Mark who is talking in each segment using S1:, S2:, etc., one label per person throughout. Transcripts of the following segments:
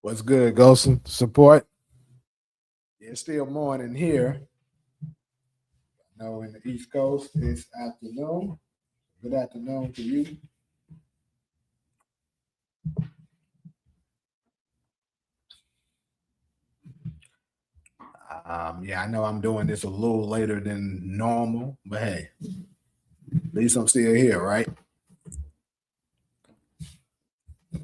S1: What's good, Golson? Support? It's still morning here. No, in the East Coast, it's afternoon. Good afternoon to you. Yeah, I know I'm doing this a little later than normal, but hey, at least I'm still here, right?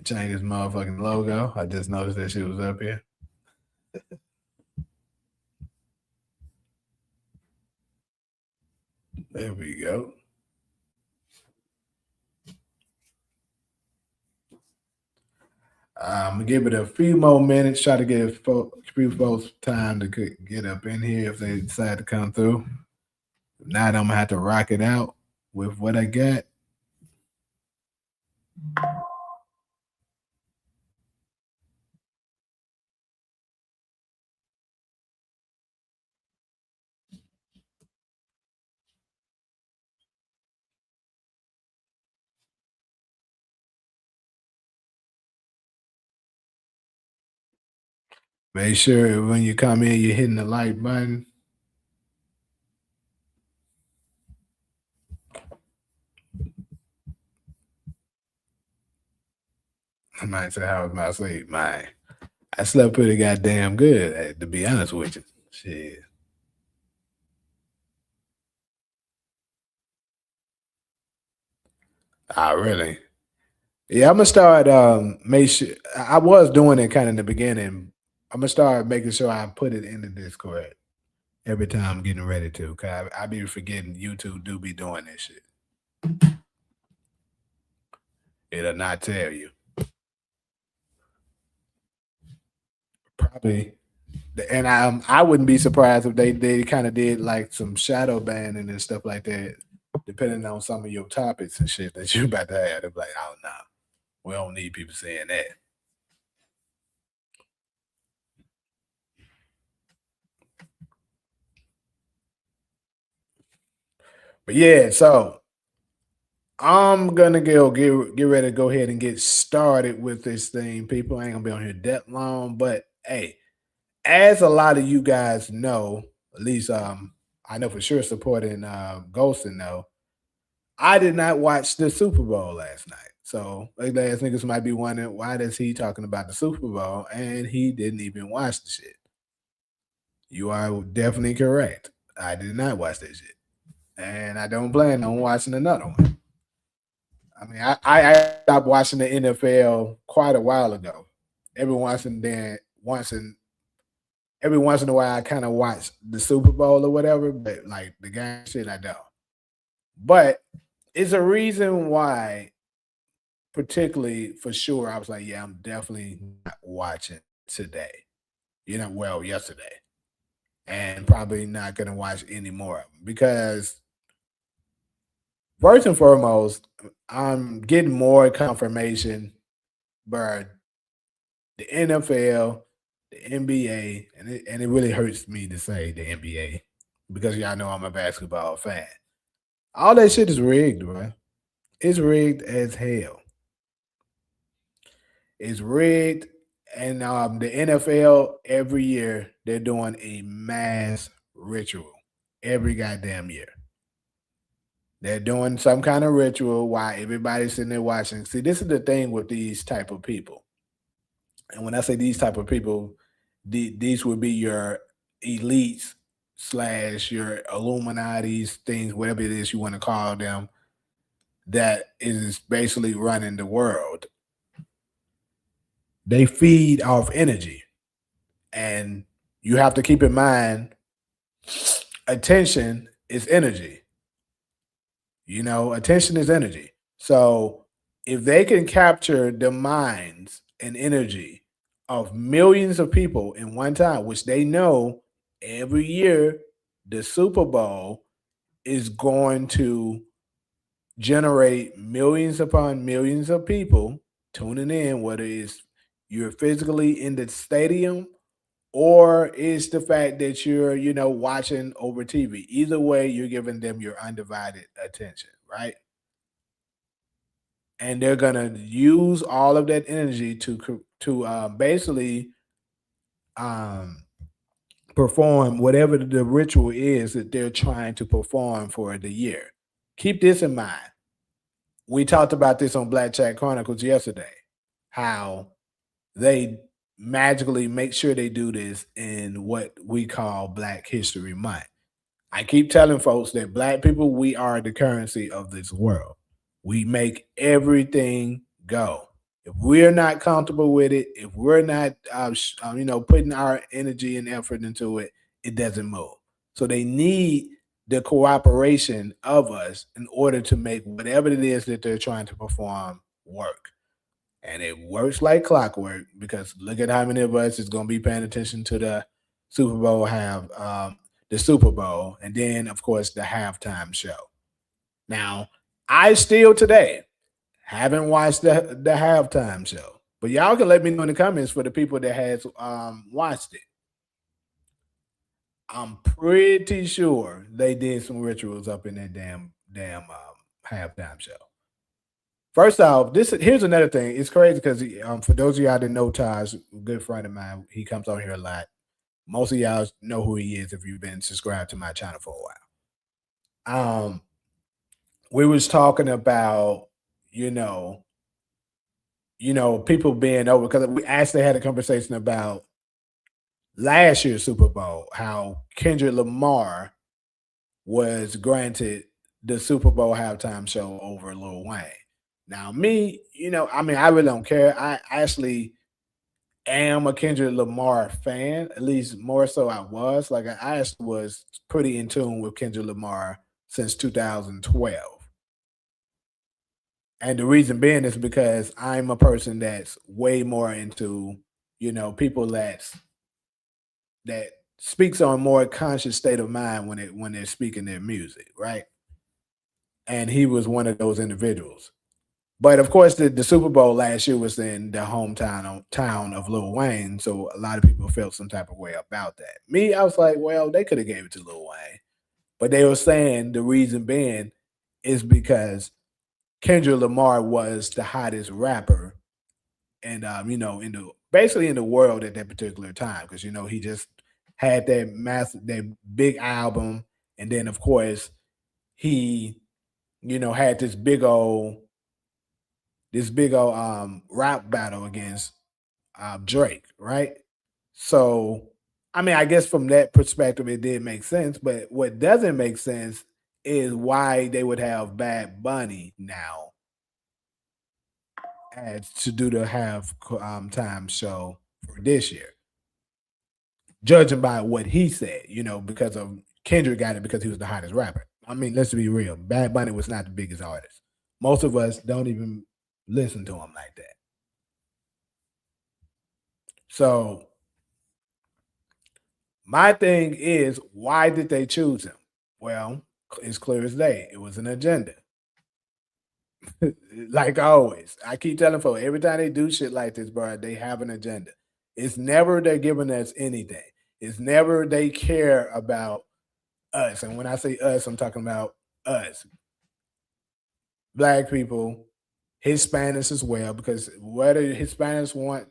S1: Change this motherfucking logo. I just noticed that shit was up here. There we go. I'm gonna give it a few more minutes. Try to give a few folks time to get up in here if they decide to come through. If not, I'm gonna have to rock it out with what I got. Make sure when you come in, you're hitting the like button. I might say, how was my sleep? I slept pretty goddamn good, to be honest with you. Shit. Really? Yeah, I'm gonna start. Make sure I was doing it kind of in the beginning. I'm gonna start making sure I put it in the Discord every time I'm getting ready to. Cause I be forgetting YouTube do be doing this shit. It'll not tell you. Probably. And I wouldn't be surprised if they kind of did like some shadow banning and stuff like that, depending on some of your topics and shit that you about to have. They're like, oh no, we don't need people saying that. But yeah, so I'm gonna get ready to go ahead and get started with this thing. People I ain't gonna be on here that long, but hey, as a lot of you guys know, at least I know for sure supporting Ghost and know, I did not watch the Super Bowl last night. So like ass niggas might be wondering why does he talking about the Super Bowl and he didn't even watch the shit. You are definitely correct. I did not watch that shit. And I don't plan on watching another one. I mean, I stopped watching the NFL quite a while ago. Every once and then, every once in a while, I kind of watch the Super Bowl or whatever. But like the game shit, I don't. But it's a reason why, particularly for sure, I was like, yeah, I'm definitely not watching today. Well, yesterday, and probably not gonna watch any more of them because first and foremost, I'm getting more confirmation, but the NFL, the NBA, and it really hurts me to say the NBA because y'all know I'm a basketball fan. All that shit is rigged, bro. It's rigged as hell. It's rigged, and the NFL every year they're doing a mass ritual every goddamn year. They're doing some kind of ritual while everybody's sitting there watching. See, this is the thing with these type of people. And when I say these type of people, these would be your elites slash your Illuminati's things, whatever it is you want to call them, that is basically running the world. They feed off energy. And you have to keep in mind attention is energy. Attention is energy. So if they can capture the minds and energy of millions of people in one time, which they know every year the Super Bowl is going to generate millions upon millions of people tuning in, whether it's you're physically in the stadium or it's the fact that you're, watching over TV. Either way, you're giving them your undivided attention, right? And they're gonna use all of that energy to basically um, perform whatever the ritual is that they're trying to perform for the year. Keep this in mind. We talked about this on Black Chat Chronicles yesterday. How they magically make sure they do this in what we call Black History Month. I keep telling folks that Black people, we are the currency of this world. We make everything go. If we're not comfortable with it, if we're not, putting our energy and effort into it, it doesn't move. So they need the cooperation of us in order to make whatever it is that they're trying to perform work. And it works like clockwork because look at how many of us is going to be paying attention to the Super Bowl, and then of course the halftime show. Now, I still today haven't watched the halftime show, but y'all can let me know in the comments for the people that has watched it. I'm pretty sure they did some rituals up in that damn halftime show. First off, this here's another thing. It's crazy because for those of y'all that know Taj, a good friend of mine, he comes on here a lot. Most of y'all know who he is if you've been subscribed to my channel for a while. We was talking about, you know, people being over because we actually had a conversation about last year's Super Bowl, how Kendrick Lamar was granted the Super Bowl halftime show over Lil Wayne. Now, me, I really don't care. I actually am a Kendrick Lamar fan, at least more so I was. Like I actually was pretty in tune with Kendrick Lamar since 2012. And the reason being is because I'm a person that's way more into, people that speaks on a more conscious state of mind when they're speaking their music, right? And he was one of those individuals. But of course, the Super Bowl last year was in the town of Lil Wayne, so a lot of people felt some type of way about that. Me, I was like, well, they could have gave it to Lil Wayne, but they were saying the reason being is because Kendrick Lamar was the hottest rapper, and in the basically in the world at that particular time, because he just had that big album, and then of course he had this big old rap battle against Drake, right? So, I mean, I guess from that perspective, it did make sense. But what doesn't make sense is why they would have Bad Bunny now as to do the half time show for this year, judging by what he said, because of Kendrick got it because he was the hottest rapper. I mean, let's be real. Bad Bunny was not the biggest artist. Most of us don't even listen to him like that. So my thing is, why did they choose him? Well, it's clear as day. It was an agenda. Like always. I keep telling folks every time they do shit like this, bro, they have an agenda. It's never they're giving us anything. It's never they care about us. And when I say us, I'm talking about us, black people, Hispanics as well, because whether Hispanics want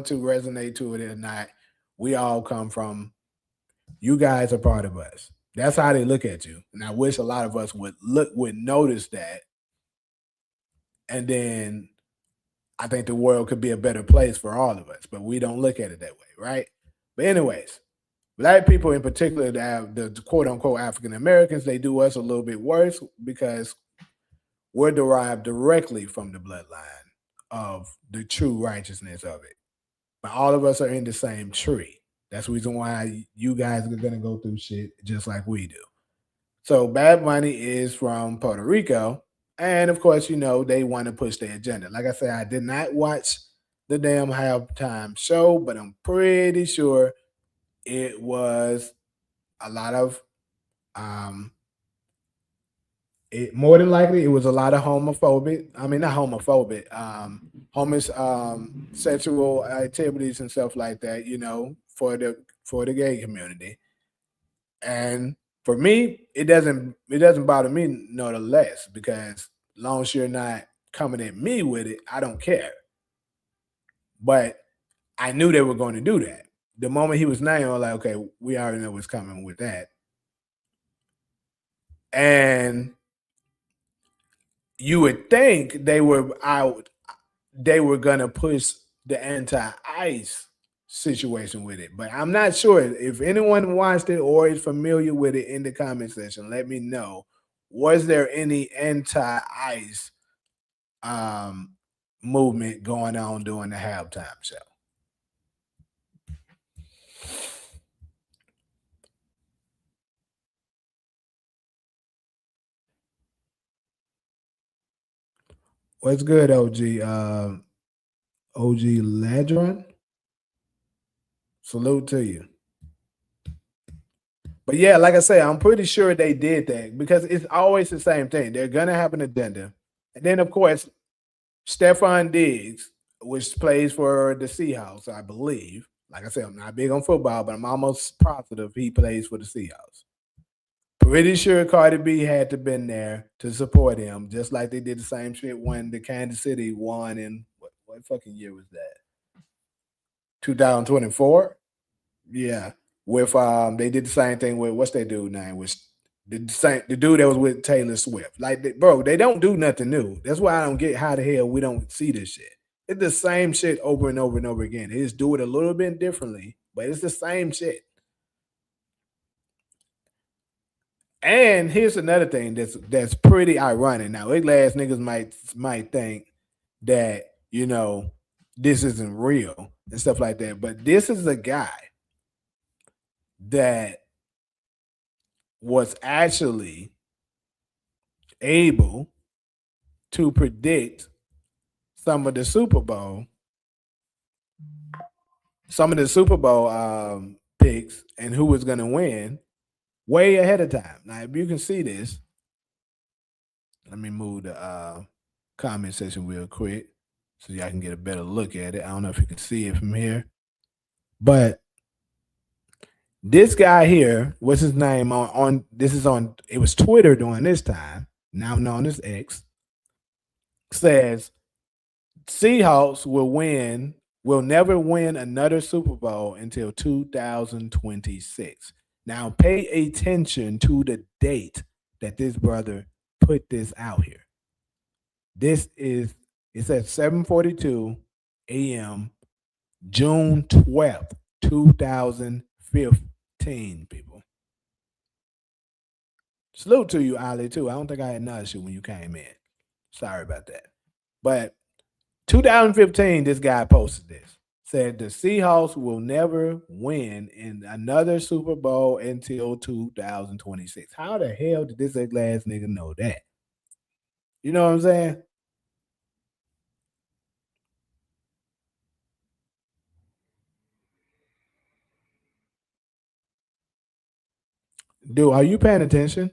S1: to resonate to it or not, we all come from you guys are part of us. That's how they look at you. And I wish a lot of us would notice that. And then I think the world could be a better place for all of us. But we don't look at it that way, right? But anyways, black people in particular, the quote unquote African Americans, they do us a little bit worse because we're derived directly from the bloodline of the true righteousness of it. But all of us are in the same tree. That's the reason why you guys are gonna go through shit just like we do. So Bad Bunny is from Puerto Rico, and of course, they want to push their agenda. Like I said, I did not watch the damn halftime show, but I'm pretty sure it was a lot of um It more than likely it was a lot of homophobic. I mean, not homophobic, sexual activities and stuff like that. For the gay community. And for me, it doesn't bother me no the less because long as you're not coming at me with it, I don't care. But I knew they were going to do that. The moment he was named, I was like, okay, we already know what's coming with that. And you would think they were gonna push the anti-ice situation with it. But I'm not sure. If anyone watched it or is familiar with it in the comment section, let me know. Was there any anti-ice um movement going on during the halftime show? What's good, OG? OG Ladron? Salute to you. But yeah, like I say, I'm pretty sure they did that because it's always the same thing. They're gonna have an agenda. And then of course, Stefan Diggs, which plays for the Seahawks, I believe. Like I said, I'm not big on football, but I'm almost positive he plays for the Seahawks. Pretty sure Cardi B had to been there to support him, just like they did the same shit when the Kansas City won in what fucking year was that? 2024? Yeah. With they did the same thing with what's that dude name? Was the dude that was with Taylor Swift. Like bro, they don't do nothing new. That's why I don't get how the hell we don't see this shit. It's the same shit over and over and over again. They just do it a little bit differently, but it's the same shit. And here's another thing that's pretty ironic. Now, ugly ass niggas might think that this isn't real and stuff like that, but this is a guy that was actually able to predict some of the Super Bowl, some of the Super Bowl picks and who was going to win way ahead of time. Now, if you can see this, let me move the comment section real quick so y'all can get a better look at it. I don't know if you can see it from here, but this guy here, what's his name on this is on it was Twitter during this time, now known as X, says Seahawks will never win another Super Bowl until 2026. Now pay attention to the date that this brother put this out here. This is it's at 7:42 a.m. June 12th, 2015, people. Salute to you, Ali, too. I don't think I had noticed you when you came in. Sorry about that. But 2015, this guy posted this. Said the Seahawks will never win in another Super Bowl until 2026. How the hell did this ugly ass nigga know that? You know what I'm saying? Dude, are you paying attention?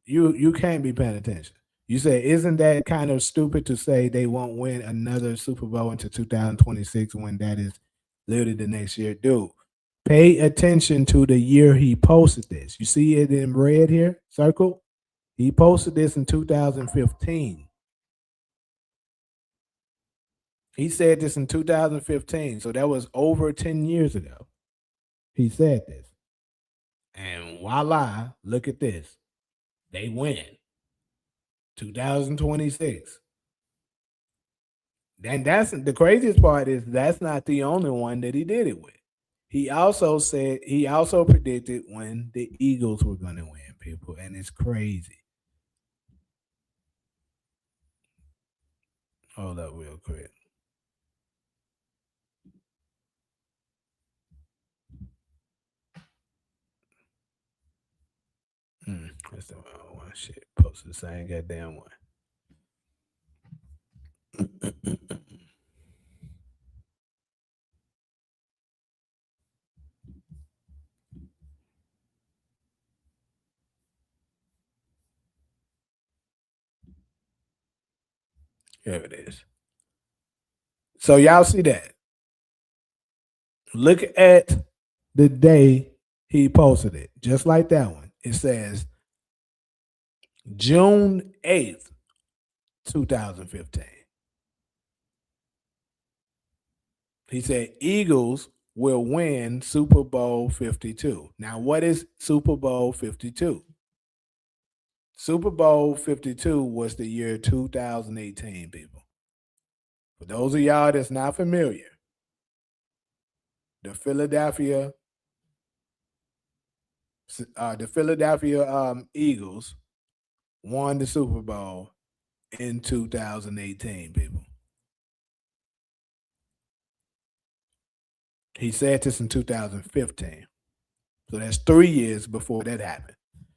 S1: You can't be paying attention. You say, isn't that kind of stupid to say they won't win another Super Bowl until 2026 when that is literally the next year? Dude, pay attention to the year he posted this. You see it in red here, circle? He posted this in 2015. He said this in 2015. So that was over 10 years ago. He said this. And voila, look at this. They win. 2026. And that's the craziest part is that's not the only one that he did it with. He also predicted when the Eagles were going to win, people, and it's crazy. Hold up, real quick. That's the wrong one. Shit, posted the same goddamn one. Here it is. So y'all see that? Look at the day he posted it, just like that one. It says June 8th, 2015. He said Eagles will win Super Bowl 52. Now, what is Super Bowl 52? Super Bowl 52 was the year 2018, people. For those of y'all that's not familiar, the Philadelphia Eagles won the Super Bowl in 2018, people. He said this in 2015. So that's 3 years before that happened.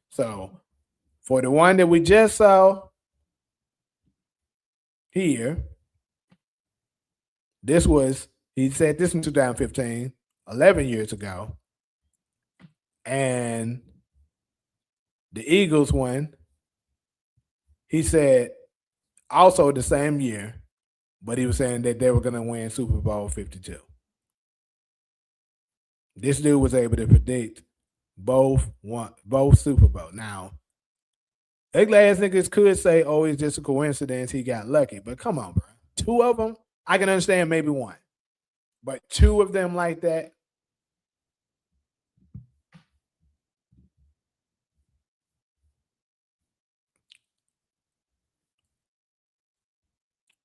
S1: So for the one that we just saw here, he said this in 2015, 11 years ago. And the Eagles won. He said also the same year, but he was saying that they were going to win Super Bowl 52. This dude was able to predict both Super Bowl. Now, ugly ass niggas could say, "Oh, it's just a coincidence. He got lucky." But come on, bro. Two of them, I can understand maybe one, but two of them like that.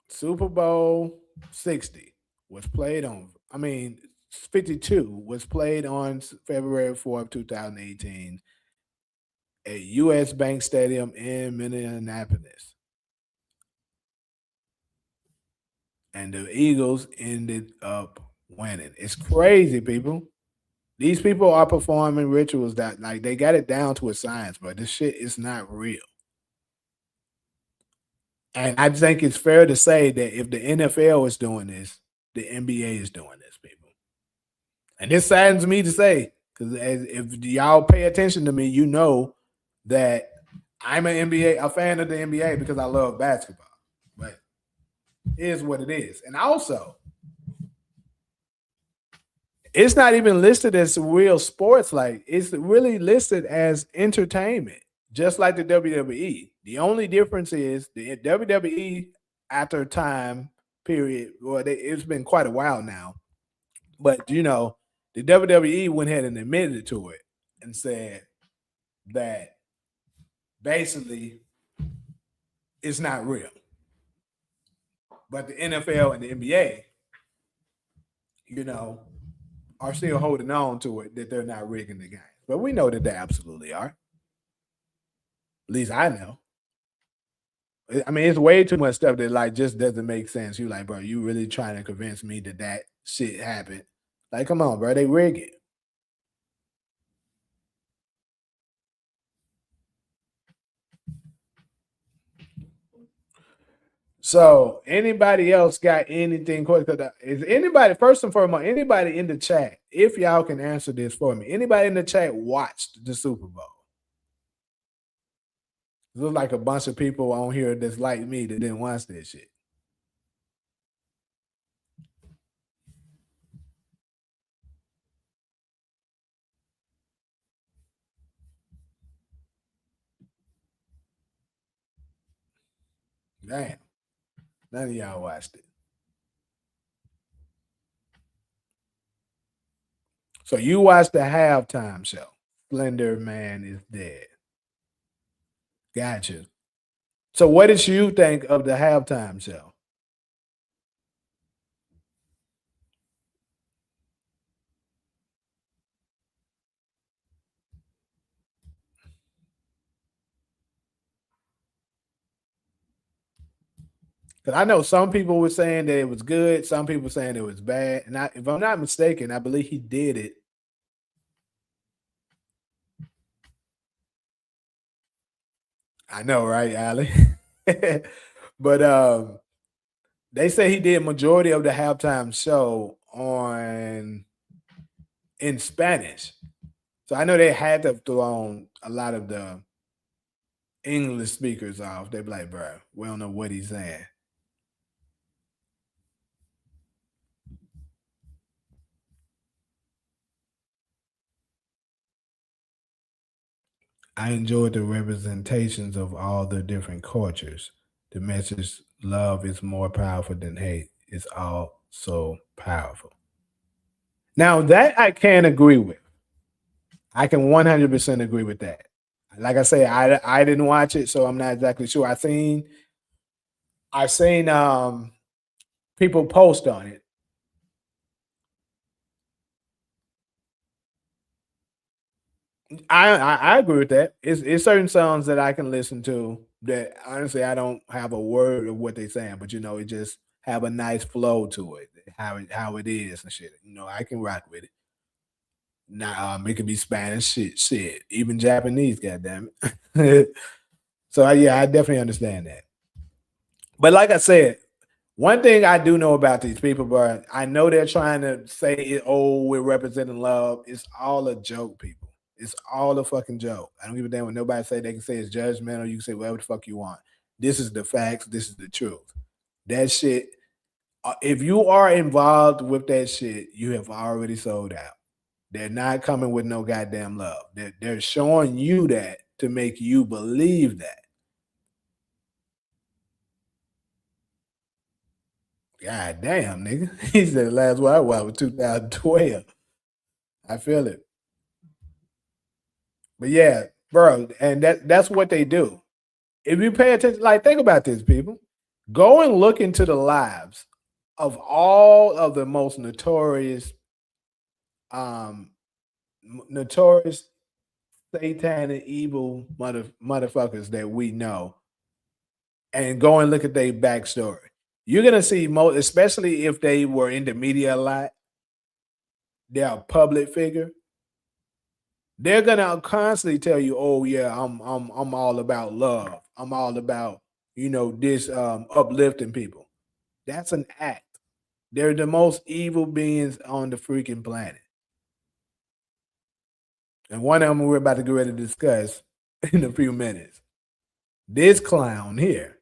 S1: Super Bowl 60 was played on. I mean, 52 was played on February 4th, 2018 at US Bank Stadium in Minneapolis. And the Eagles ended up winning. It's crazy, people. These people are performing rituals that like they got it down to a science, but this shit is not real. And I think it's fair to say that if the NFL is doing this, the NBA is doing this, people. And this saddens me to say, because if y'all pay attention to me, you know that I'm a fan of the NBA because I love basketball. But it is what it is. And also, it's not even listed as real sports. Like it's really listed as entertainment, just like the WWE. The only difference is the WWE after time period. Well, it's been quite a while now, but the WWE went ahead and admitted to it and said that basically it's not real. But the NFL and the NBA, you know, are still holding on to it that they're not rigging the game. But we know that they absolutely are. At least I know. I mean, it's way too much stuff that like just doesn't make sense. You like, bro, you really trying to convince me that that shit happened? Like, come on, bro, they rig it. So, anybody else got anything? Is anybody first and foremost? Anybody in the chat? If y'all can answer this for me, anybody in the chat watched the Super Bowl? Looks like a bunch of people on here that's like me that didn't watch that shit. Damn, none of y'all watched it. So you watched the halftime show. Slender Man is dead. Gotcha. So what did you think of the halftime show? Because I know some people were saying that it was good, some people saying it was bad. And if I'm not mistaken, I believe he did it. I know, right, Ali? But they say he did majority of the halftime show on in Spanish. So I know they had to throw a lot of the English speakers off. They'd be like, bro, we don't know what he's saying. I enjoyed the representations of all the different cultures. The message love is more powerful than hate is also powerful. Now that I can agree with. I can 100% agree with that. Like I say, I didn't watch it, so I'm not exactly sure. I seen people post on it. I agree with that. It's certain songs that I can listen to that honestly I don't have a word of what they're saying, but it just have a nice flow to it, how it is and shit. I can rock with it. Now it can be Spanish shit, even Japanese, goddamn it. So yeah, I definitely understand that. But like I said, one thing I do know about these people, bro, I know they're trying to say, "Oh, we're representing love." It's all a joke, people. It's all a fucking joke. I don't give a damn what nobody say. They can say it's judgmental. You can say whatever the fuck you want. This is the facts. This is the truth. That shit. If you are involved with that shit, you have already sold out. They're not coming with no goddamn love. They're showing you that to make you believe that. God damn, nigga. He said the last one I watched was 2012. I feel it. But yeah, bro, and that's what they do. If you pay attention, like think about this, people. Go and look into the lives of all of the most um notorious satanic evil motherfuckers that we know and go and look at their backstory. You're gonna see most, especially if they were in the media a lot, they're a public figure. They're gonna constantly tell you, "Oh yeah, I'm all about love. I'm all about this uplifting people." That's an act. They're the most evil beings on the freaking planet, and one of them we're about to get ready to discuss in a few minutes. This clown here,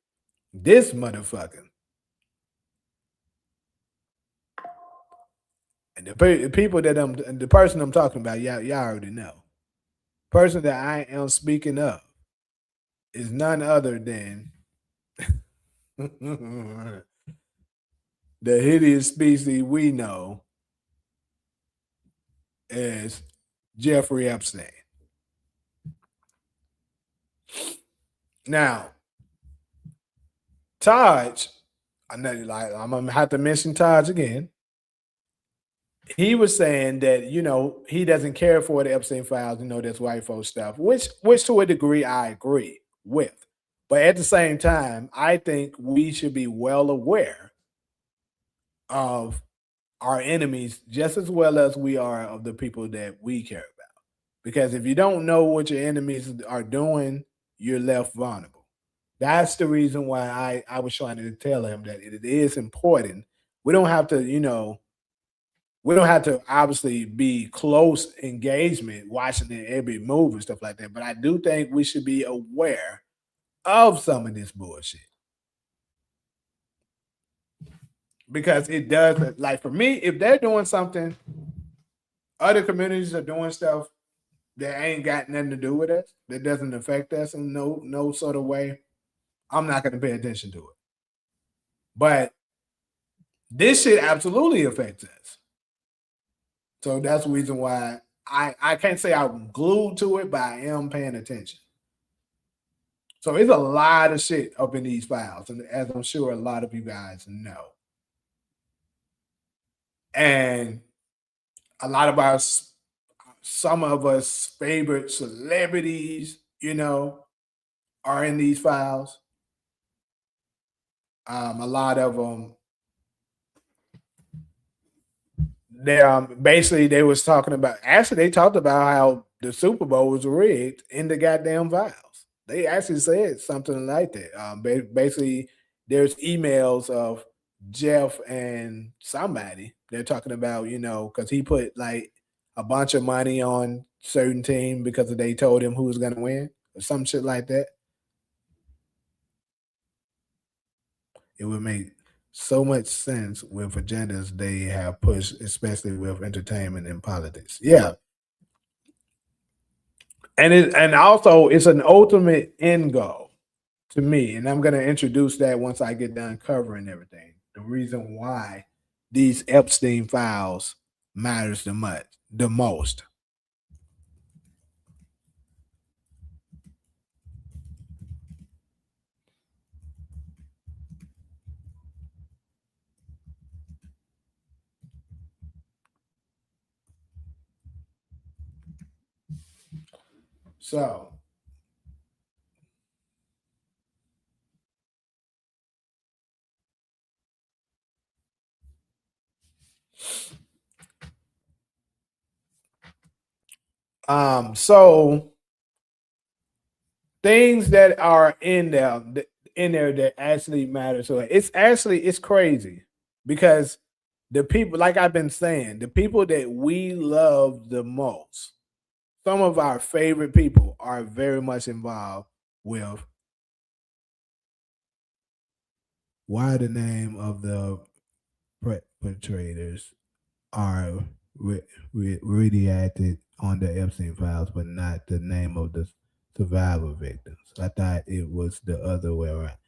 S1: this motherfucker, and the people that the person I'm talking about, y'all already know. Person that I am speaking of is none other than the hideous species we know as Jeffrey Epstein. Now, Taj, I know, like I'm gonna have to mention Taj again. He was saying that he doesn't care for the Epstein files. That's white folks stuff, which to a degree I agree with. But at the same time, I think we should be well aware of our enemies just as well as we are of the people that we care about. Because if you don't know what your enemies are doing, you're left vulnerable. That's the reason why I was trying to tell him that it is important. We don't have to, we don't have to obviously be close engagement watching every move and stuff like that. But I do think we should be aware of some of this bullshit because it does. Like for me, if they're doing something, other communities are doing stuff that ain't got nothing to do with us, that doesn't affect us in no sort of way. I'm not going to pay attention to it. But this shit absolutely affects us. So that's the reason why I can't say I'm glued to it, but I am paying attention. So it's a lot of shit up in these files, and as I'm sure a lot of you guys know. And a lot of some of us favorite celebrities, are in these files. A lot of them, basically they was talking about. Actually, they talked about how the Super Bowl was rigged in the goddamn files. They actually said something like that. Basically, there's emails of Jeff and somebody. They're talking about because he put like a bunch of money on certain team because they told him who was gonna win or some shit like that. It would make so much sense with agendas they have pushed, especially with entertainment and politics. Yeah, and also it's an ultimate end goal to me, and I'm going to introduce that once I get done covering everything. The reason why these Epstein files matters the most. So, so things that are in there that actually matter. So it's crazy because the people, like I've been saying, the people that we love the most, some of our favorite people are very much involved with why the name of the perpetrators are redacted on the Epstein files, but not the name of the survivor victims. I thought it was the other way around.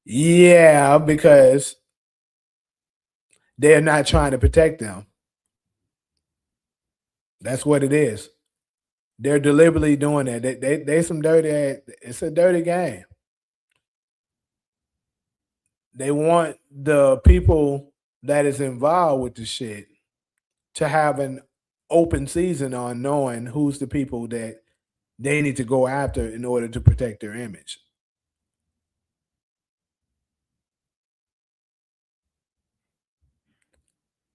S1: Yeah, because they're not trying to protect them. That's what it is. They're deliberately doing that. They some dirty. It's a dirty game. They want the people that is involved with the shit to have an open season on knowing who's the people that they need to go after in order to protect their image.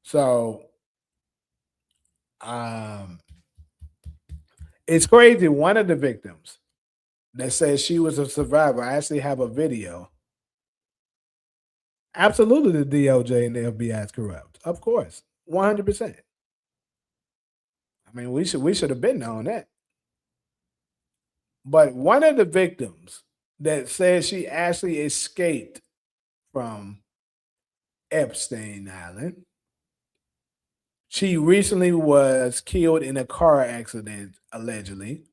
S1: So um, it's crazy. One of the victims that says she was a survivor, I actually have a video. Absolutely, the DOJ and the FBI is corrupt. Of course, 100%. I mean, we should have been on that. But one of the victims that says she actually escaped from Epstein Island, she recently was killed in a car accident, allegedly.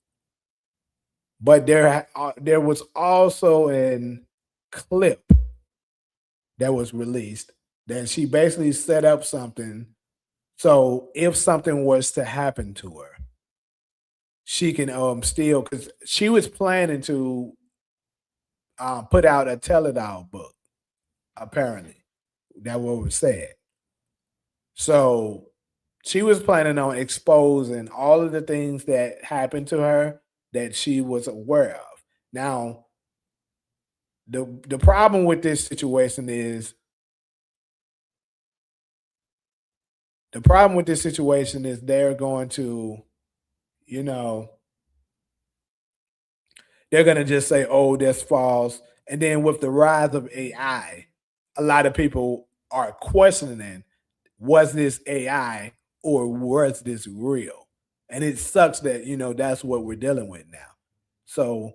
S1: But there was also an clip that was released that she basically set up something. So if something was to happen to her, she can still, because she was planning to put out a tell-it-all book. Apparently, that what was said. So she was planning on exposing all of the things that happened to her that she was aware of. Now, the problem with this situation is they're going to, you know, they're going to just say, oh, that's false. And then with the rise of AI, a lot of people are questioning, was this AI or was this real? And it sucks that, that's what we're dealing with now. So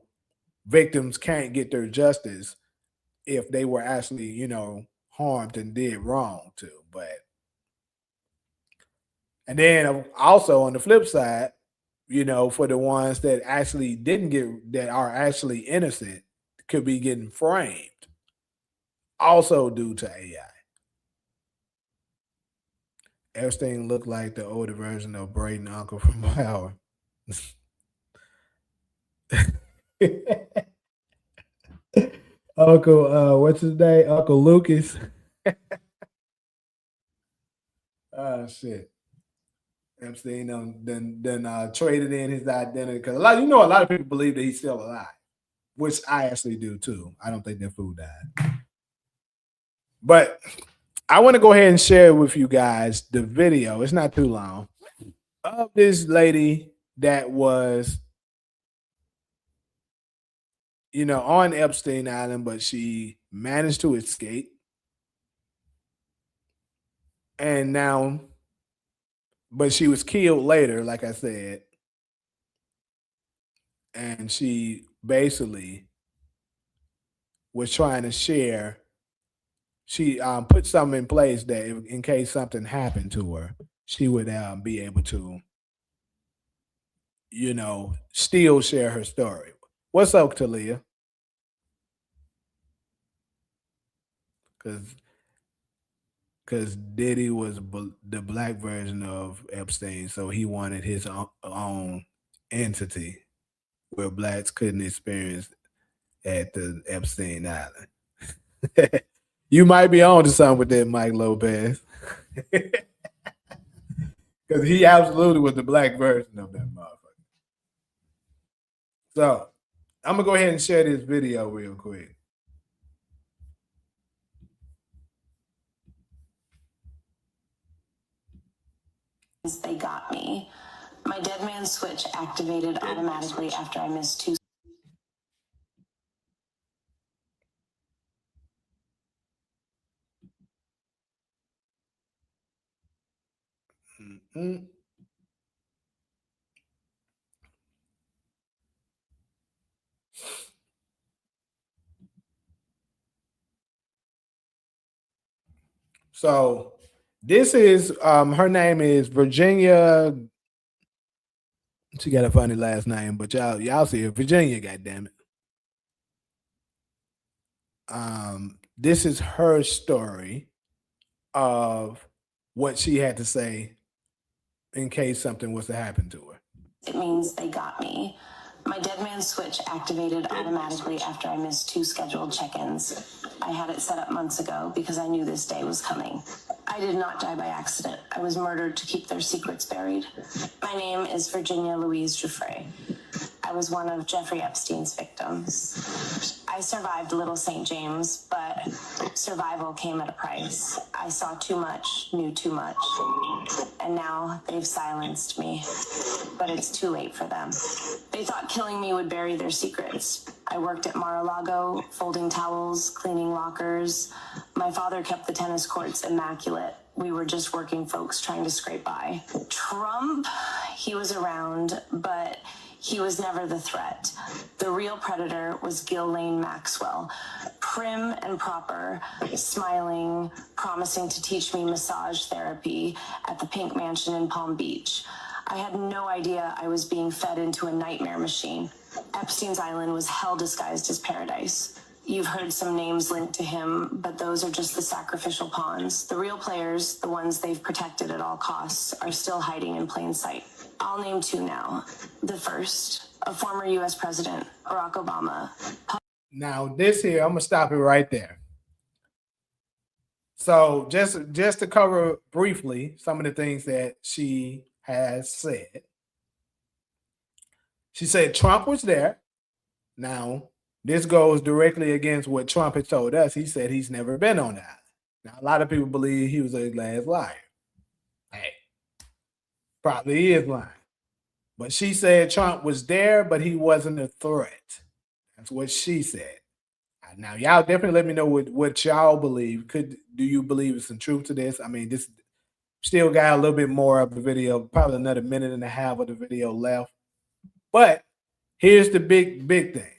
S1: victims can't get their justice if they were actually, harmed and did wrong too. But and then also on the flip side, for the ones that actually didn't get that are actually innocent could be getting framed also due to AI. Epstein looked like the older version of Braden Uncle from Power. Uncle, what's his name? Uncle Lucas. Oh shit. Epstein traded in his identity because a lot of people believe that he's still alive, which I actually do too. I don't think that fool died. But I want to go ahead and share with you guys the video. It's not too long of this lady that was, on Epstein Island, but she managed to escape. And now, but she was killed later, like I said. And she basically was trying to share. She put something in place that in case something happened to her, she would be able to still share her story. What's up, Talia? Because Diddy was the black version of Epstein, so he wanted his own entity where blacks couldn't experience at the Epstein Island. You might be on to something with that, Mike Lopez, because he absolutely was the black version of that motherfucker. So I'm gonna go ahead and share this video real quick.
S2: They got me. My dead man switch activated automatically after I missed two.
S1: Mm-hmm. So this is her name is Virginia. She got a funny last name, but y'all see it. Virginia, goddamn it. This is her story of what she had to say in case something was to happen to her.
S2: It means they got me. My dead man switch activated automatically after I missed two scheduled check-ins. I had it set up months ago because I knew this day was coming. I did not die by accident. I was murdered to keep their secrets buried. My name is Virginia Louise Giuffre. I was one of Jeffrey Epstein's victims. I survived Little St. James, but survival came at a price. I saw too much, knew too much, and now they've silenced me. But it's too late for them. They thought killing me would bury their secrets. I worked at Mar-a-Lago, folding towels, cleaning lockers. My father kept the tennis courts immaculate. We were just working folks trying to scrape by. Trump, he was around, but he was never the threat. The real predator was Ghislaine Maxwell, prim and proper, smiling, promising to teach me massage therapy at the Pink Mansion in Palm Beach. I had no idea I was being fed into a nightmare machine. Epstein's Island was hell disguised as paradise. You've heard some names linked to him, but those are just the sacrificial pawns. The real players, the ones they've protected at all costs, are still hiding in plain sight. I'll name two now. The first, a former U.S. President, Barack Obama.
S1: Now, this here, I'm gonna stop it right there. So, just to cover briefly some of the things that she has said. She said Trump was there. Now, this goes directly against what Trump had told us. He said he's never been on that. Now, a lot of people believe he was a last liar. Hey, probably is lying. But she said Trump was there, but he wasn't a threat. That's what she said. Now, y'all definitely let me know what y'all believe. Do you believe some truth to this? I mean, this still got a little bit more of the video, probably another minute and a half of the video left. But here's the big thing.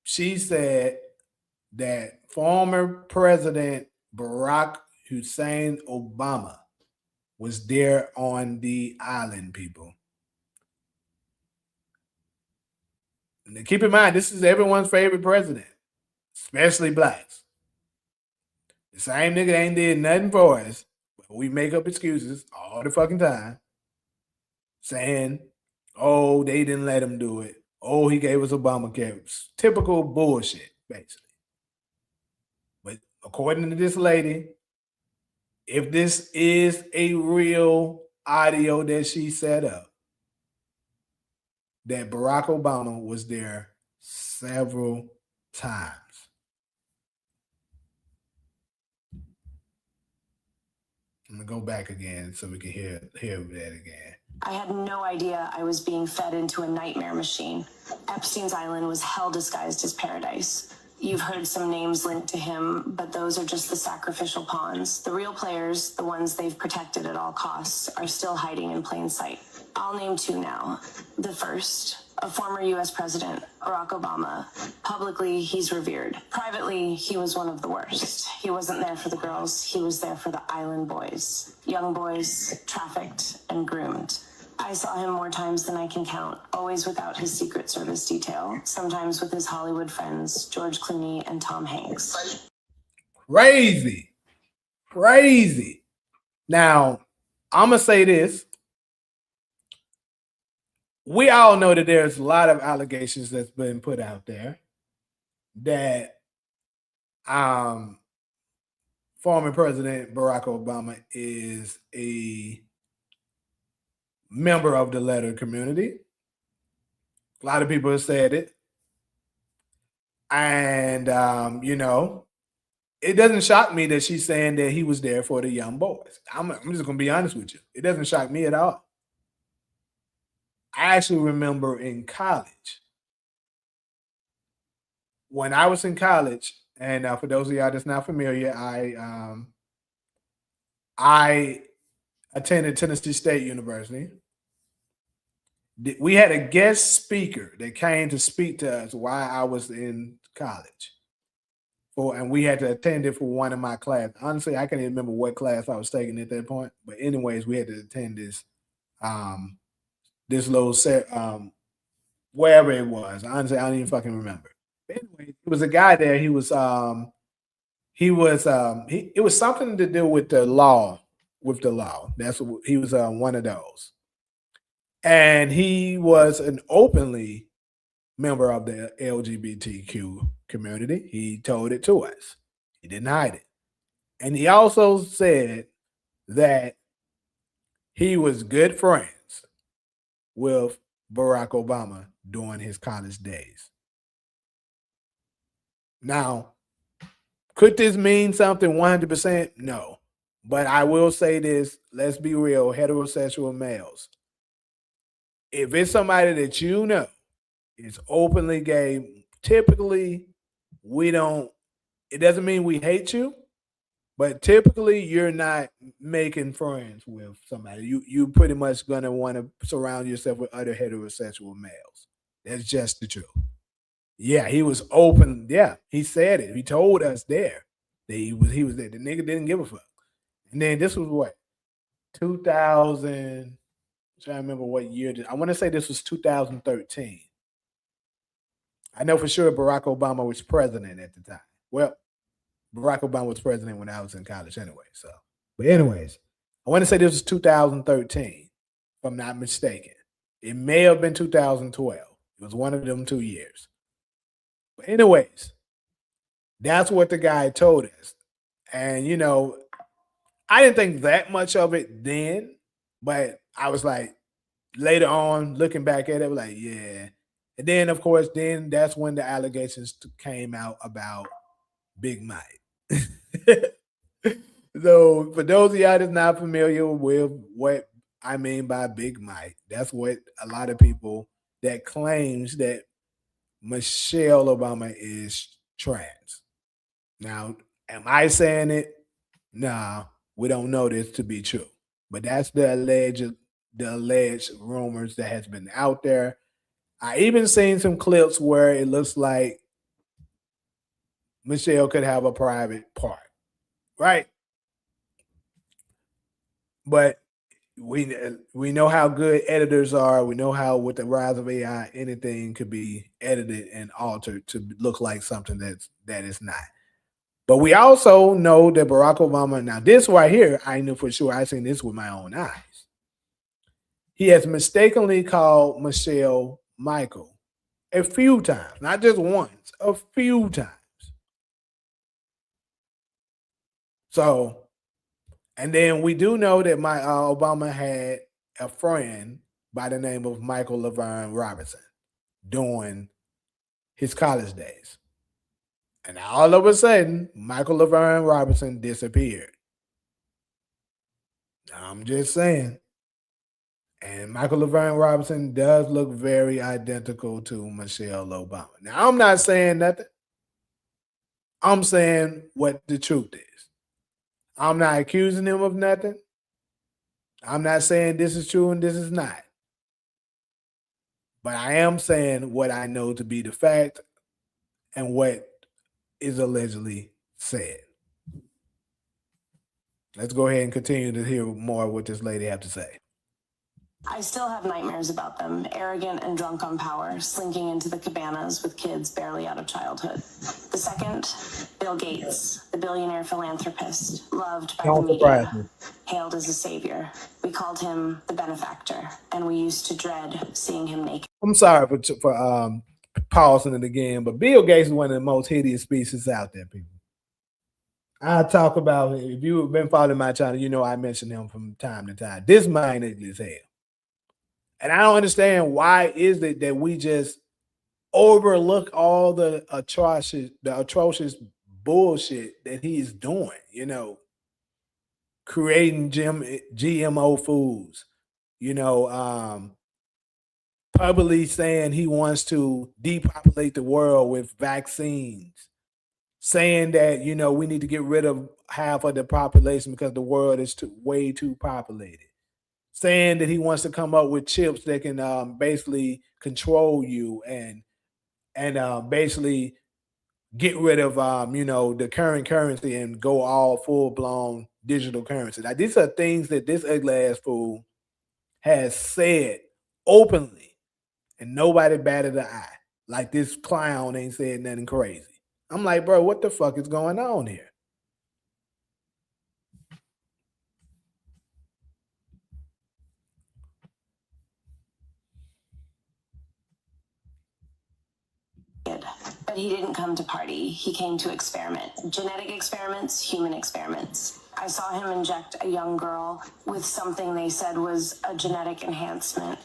S1: She said that former President Barack Hussein Obama was there on the island, people. And keep in mind, this is everyone's favorite president, especially blacks. The same nigga ain't did nothing for us, but we make up excuses all the fucking time, saying, "Oh, they didn't let him do it. Oh, he gave us Obamacare." Typical bullshit, basically. But according to this lady, if this is a real audio that she set up, that Barack Obama was there several times. I'm gonna go back again so we can hear that again.
S2: I had no idea I was being fed into a nightmare machine. Epstein's Island was hell disguised as paradise. You've heard some names linked to him, but those are just the sacrificial pawns. The real players, the ones they've protected at all costs, are still hiding in plain sight. I'll name two now. The first, a former U.S. President, Barack Obama. Publicly, he's revered. Privately, he was one of the worst. He wasn't there for the girls. He was there for the island boys. Young boys, trafficked and groomed. I saw him more times than I can count, always without his Secret Service detail, sometimes with his Hollywood friends, George Clooney and Tom Hanks.
S1: Crazy. Crazy. Now, I'm going to say this. We all know that there's a lot of allegations that's been put out there that um, former President Barack Obama is a member of the letter community. A lot of people have said it. And, it doesn't shock me that she's saying that he was there for the young boys. I'm just going to be honest with you. It doesn't shock me at all. I actually remember in college, when I was in college, and for those of y'all that's not familiar, I attended Tennessee State University. We had a guest speaker that came to speak to us while I was in college. And we had to attend it for one of my classes. Honestly, I can't even remember what class I was taking at that point. But anyways, we had to attend um this little set wherever it was. Honestly, I don't even fucking remember. But anyway, it was a guy there. It was something to do with the law, That's what he was one of those. And he was an openly member of the LGBTQ community. He told it to us. He didn't hide it. And he also said that he was good friends with Barack Obama during his college days. Now, could this mean something 100%? No. But I will say this, let's be real, heterosexual males. If it's somebody that you know is openly gay, typically we don't, it doesn't mean we hate you, but typically you're not making friends with somebody. You pretty much gonna want to surround yourself with other heterosexual males. That's just the truth. Yeah, he was open. Yeah, he said it. He told us there that he was there. The nigga didn't give a fuck. And then this was what 2000. I'm trying to remember what year. I want to say this was 2013. I know for sure Barack Obama was president at the time. Well, Barack Obama was president when I was in college anyway. So, but anyways, I want to say this was 2013, if I'm not mistaken. It may have been 2012. It was one of them 2 years. But anyways, that's what the guy told us. And I didn't think that much of it then, but I was like, later on, looking back at it, like, yeah. And then, of course, then that's when the allegations came out about Big Mike. So, for those of y'all that's not familiar with what I mean by Big Mike, that's what a lot of people that claims that Michelle Obama is trans. Now, am I saying it? Nah, we don't know this to be true. But that's the alleged rumors that has been out there. I even seen some clips where it looks like Michelle could have a private part, right? But we know how good editors are. We know how with the rise of AI, anything could be edited and altered to look like something that is not. But we also know that Barack Obama. Now, this right here, I knew for sure. I seen this with my own eyes. He has mistakenly called Michelle Michael a few times, not just once, a few times. So, and then we do know that my Obama had a friend by the name of Michael Laverne Robinson during his college days. And all of a sudden, Michael Laverne Robinson disappeared. I'm just saying. And Michael Laverne Robinson does look very identical to Michelle Obama. Now, I'm not saying nothing. I'm saying what the truth is. I'm not accusing him of nothing. I'm not saying this is true and this is not. But I am saying what I know to be the fact and what is allegedly said. Let's go ahead and continue to hear more of what this lady have to say.
S2: I still have nightmares about them, arrogant and drunk on power, slinking into the cabanas with kids barely out of childhood. The second, Bill Gates, the billionaire philanthropist, loved by the
S1: Don't surprise
S2: media,
S1: me.
S2: hailed as a savior. We called him the benefactor, and we used to dread seeing him naked.
S1: I'm sorry for pausing it again, but Bill Gates is one of the most hideous species out there, people. I talk about, if you've been following my channel, you know I mention him from time to time. This man ugly as hell. And I don't understand why is it that we just overlook all the atrocious bullshit that he's doing, creating GMO foods, you know, publicly saying he wants to depopulate the world with vaccines, saying that, we need to get rid of half of the population because the world is way too populated, saying that he wants to come up with chips that can basically control you and basically get rid of the current currency and go all full blown digital currency. Now these are things that this ugly ass fool has said openly, and nobody batted an eye. Like this clown ain't said nothing crazy. I'm like, bro, what the fuck is going on here?
S2: But he didn't come to party. He came to experiment. Genetic experiments, human experiments. I saw him inject a young girl with something they said was a genetic enhancement.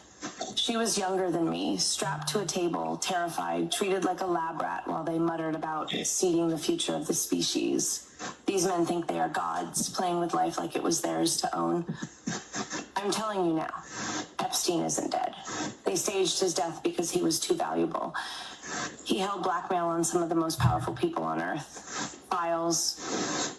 S2: She was younger than me, strapped to a table, terrified, treated like a lab rat while they muttered about seeding the future of the species. These men think they are gods, playing with life like it was theirs to own. I'm telling you now, Epstein isn't dead. They staged his death because he was too valuable. He held blackmail on some of the most powerful people on earth. Files,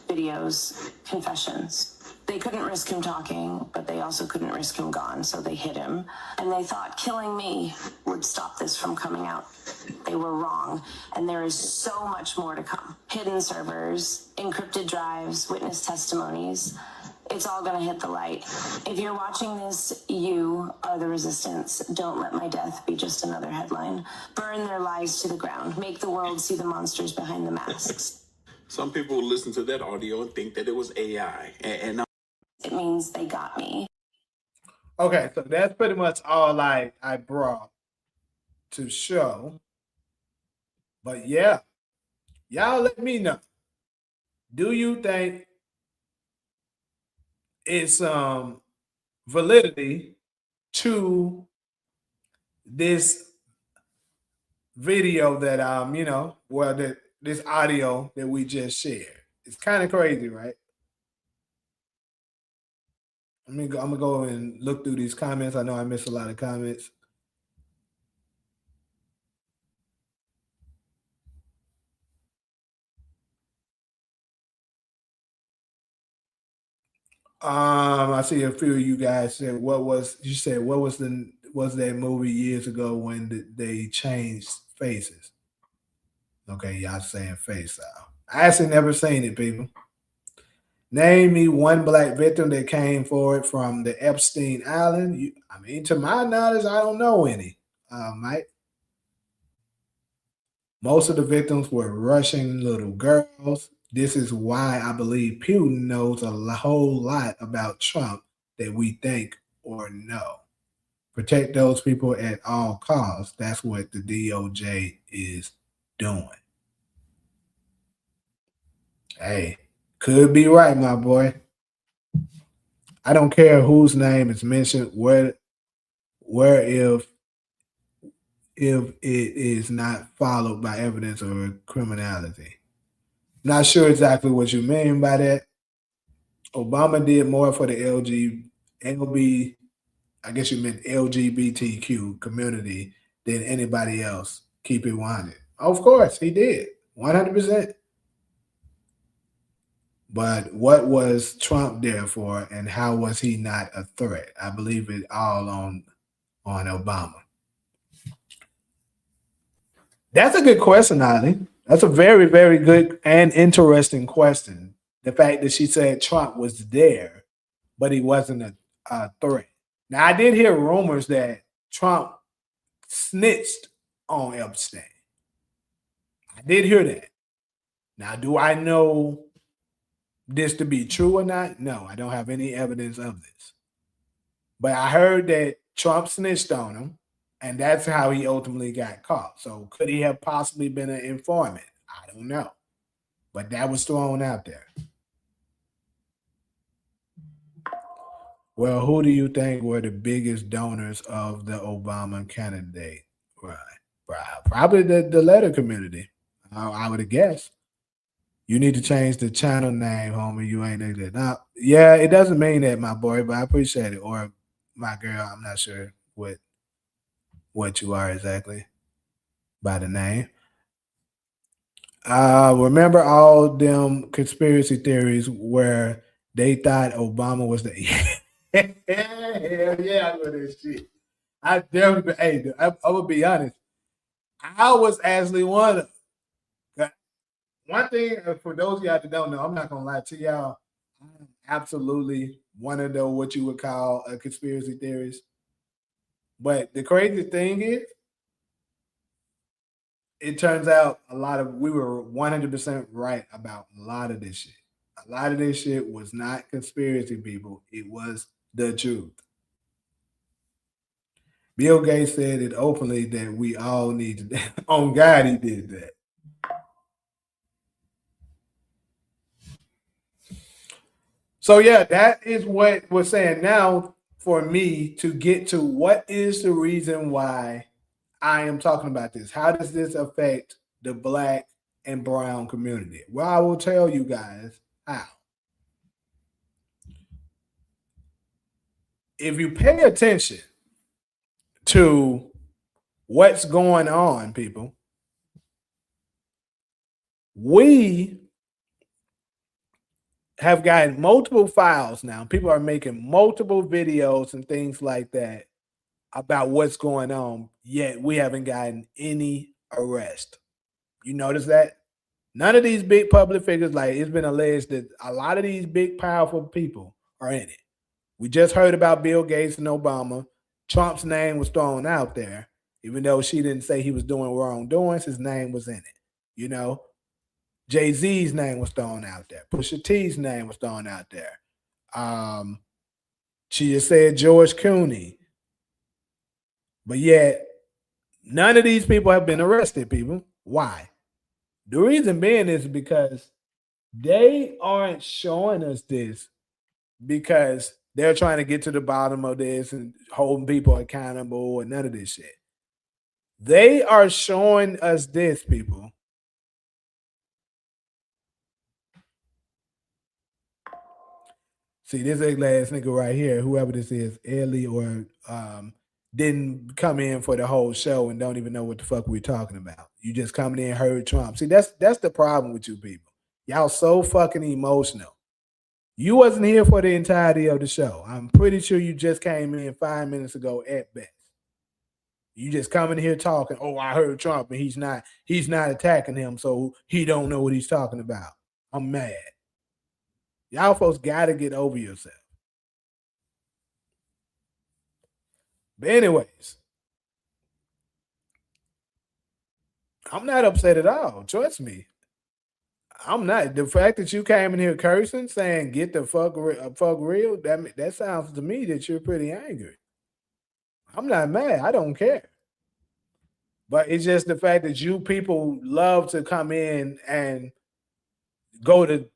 S2: videos, confessions. They couldn't risk him talking, but they also couldn't risk him gone, so they hid him. And they thought killing me would stop this from coming out. They were wrong, and there is so much more to come. Hidden servers, encrypted drives, witness testimonies. It's all gonna hit the light. If you're watching this, you are the resistance. Don't let my death be just another headline. Burn their lies to the ground. Make the world see the monsters behind the masks.
S3: Some people will listen to that audio and think that it was AI. And
S2: It means they got me.
S1: Okay, so that's pretty much all I brought to show. But yeah, y'all let me know. Do you think it's validity to this video that this audio that we just shared? It's kind of crazy, right? I'm gonna go and look through these comments. I know I missed a lot of comments. I see a few of you guys said what was that movie years ago when they changed faces? Okay, y'all saying face off. I actually never seen it, people. Name me one black victim that came forward from the Epstein Island. I mean, to my knowledge, I don't know any. Mike. Most of the victims were Russian little girls. This is why I believe Putin knows a whole lot about Trump that we think or know. Protect those people at all costs. That's what the DOJ is doing. Hey, could be right, my boy. I don't care whose name is mentioned, where if it is not followed by evidence or criminality. Not sure exactly what you mean by that. Obama did more for the I guess you meant LGBTQ community than anybody else. Keep it 100. Of course, he did. 100%. But what was Trump there for, and how was he not a threat? I believe it all on Obama. That's a good question, Ali. That's a very, very good and interesting question. The fact that she said Trump was there, but he wasn't a threat. Now, I did hear rumors that Trump snitched on Epstein. I did hear that. Now, do I know this to be true or not? No, I don't have any evidence of this. But I heard that Trump snitched on him, and that's how he ultimately got caught. So could he have possibly been an informant? I don't know. But that was thrown out there. Well, who do you think were the biggest donors of the Obama candidate? Right. Probably the letter community. I would have guessed. You need to change the channel name, homie. You ain't that. Now, yeah, it doesn't mean that, my boy, but I appreciate it. Or my girl, I'm not sure what you are exactly by the name. Remember all them conspiracy theories where they thought Obama was the hell yeah, I know this shit. I definitely hey, I would be honest. I was actually one of them. One thing for those of y'all that don't know, I'm not gonna lie to y'all. I'm absolutely one of the what you would call a conspiracy theorist. But the crazy thing is, it turns out a lot of we were 100% right about a lot of this shit. A lot of this shit was not conspiracy people. It was the truth. Bill Gates said it openly that we all need to. On God, he did that. So yeah, that is what we're saying now. For me to get to what is the reason why I am talking about this? How does this affect the black and brown community? Well, I will tell you guys how. If you pay attention to what's going on, people, we have gotten multiple files now. People are making multiple videos and things like that about what's going on, yet we haven't gotten any arrest. You notice that? None of these big public figures, like it's been alleged that a lot of these big, powerful people are in it. We just heard about Bill Gates and Obama. Trump's name was thrown out there, even though she didn't say he was doing wrongdoings, his name was in it. You know, Jay Z's name was thrown out there. Pusha T's name was thrown out there. Um, she just said George Clooney, but yet none of these people have been arrested. People, why? The reason being is because they aren't showing us this because they're trying to get to the bottom of this and holding people accountable and none of this shit. They are showing us this, people. See, this ugly ass nigga right here, whoever this is, Ellie or didn't come in for the whole show and don't even know what the fuck we're talking about. You just coming in, heard Trump. See, that's the problem with you people. Y'all so fucking emotional. You wasn't here for the entirety of the show. I'm pretty sure you just came in 5 minutes ago at best. You just coming here talking. Oh, I heard Trump, and he's not attacking him, so he don't know what he's talking about. I'm mad. Y'all folks gotta get over yourself. But anyways, I'm not upset at all. Trust me. I'm not. The fact that you came in here cursing, saying "get the fuck real," that sounds to me that you're pretty angry. I'm not mad. I don't care. But it's just the fact that you people love to come in and go to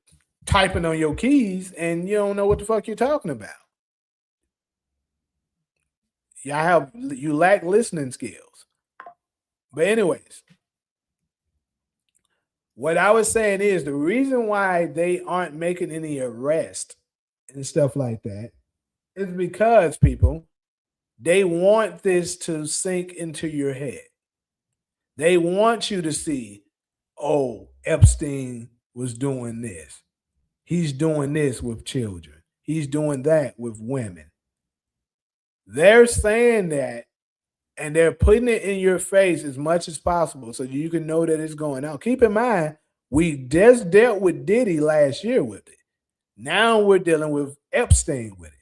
S1: typing on your keys and you don't know what the fuck you're talking about. You lack listening skills. But anyways, what I was saying is the reason why they aren't making any arrest and stuff like that is because people they want this to sink into your head. They want you to see, oh, Epstein was doing this. He's doing this with children. He's doing that with women. They're saying that and they're putting it in your face as much as possible so you can know that it's going on. Keep in mind, we just dealt with Diddy last year with it. Now we're dealing with Epstein with it,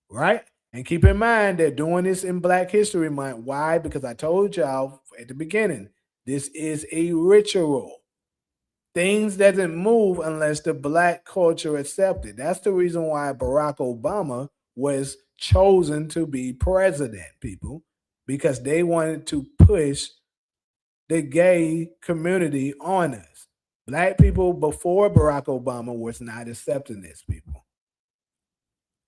S1: right? And keep in mind they're doing this in Black History Month. Why? Because I told y'all at the beginning, this is a ritual. Things doesn't move unless the black culture accepts it. That's the reason why Barack Obama was chosen to be president, people, because they wanted to push the gay community on us. Black people before Barack Obama was not accepting this, people.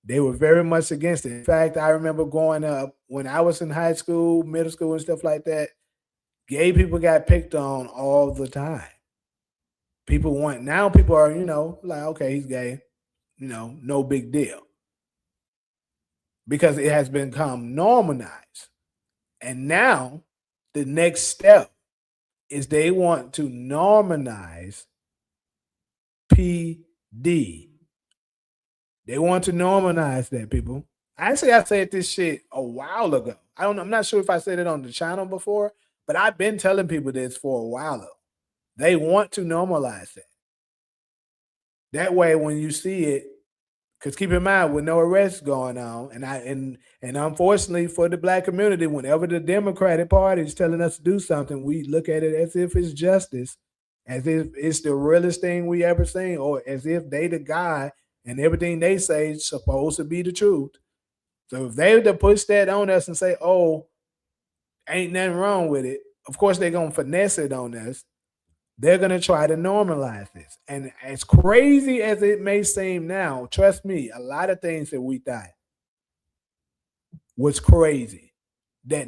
S1: They were very much against it. In fact, I remember growing up when I was in high school, middle school, and stuff like that. Gay people got picked on all the time. People want now. People are like, okay, he's gay, no big deal because it has become normalized. And now the next step is they want to normalize PD. They want to normalize that, people. Actually, I said this shit a while ago. I'm not sure if I said it on the channel before, but I've been telling people this for a while though. They want to normalize that. That way, when you see it, because keep in mind, with no arrests going on, and unfortunately for the black community, whenever the Democratic Party is telling us to do something, we look at it as if it's justice, as if it's the realest thing we ever seen, or as if they the guy and everything they say is supposed to be the truth. So if they were to push that on us and say, "Oh, ain't nothing wrong with it," of course they're gonna finesse it on us. They're going to try to normalize this. And as crazy as it may seem now, trust me, a lot of things that we thought was crazy that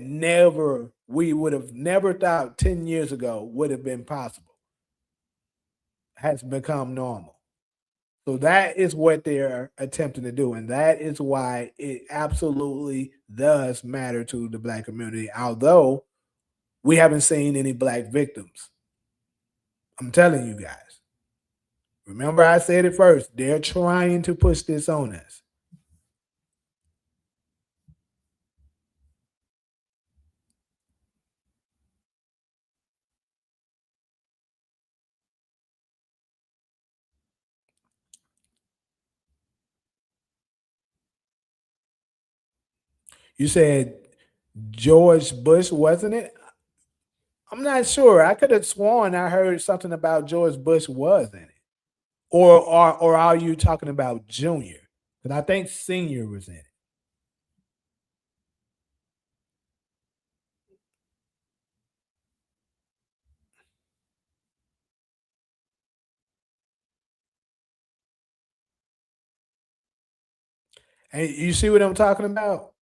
S1: we would have never thought 10 years ago would have been possible has become normal. So that is what they're attempting to do. And that is why it absolutely does matter to the black community, although we haven't seen any black victims. I'm telling you guys. Remember, I said it first. They're trying to push this on us. You said George Bush, wasn't it? I'm not sure. I could have sworn I heard something about George Bush was in it. Or are you talking about Junior? Because I think Senior was in it. And you see what I'm talking about?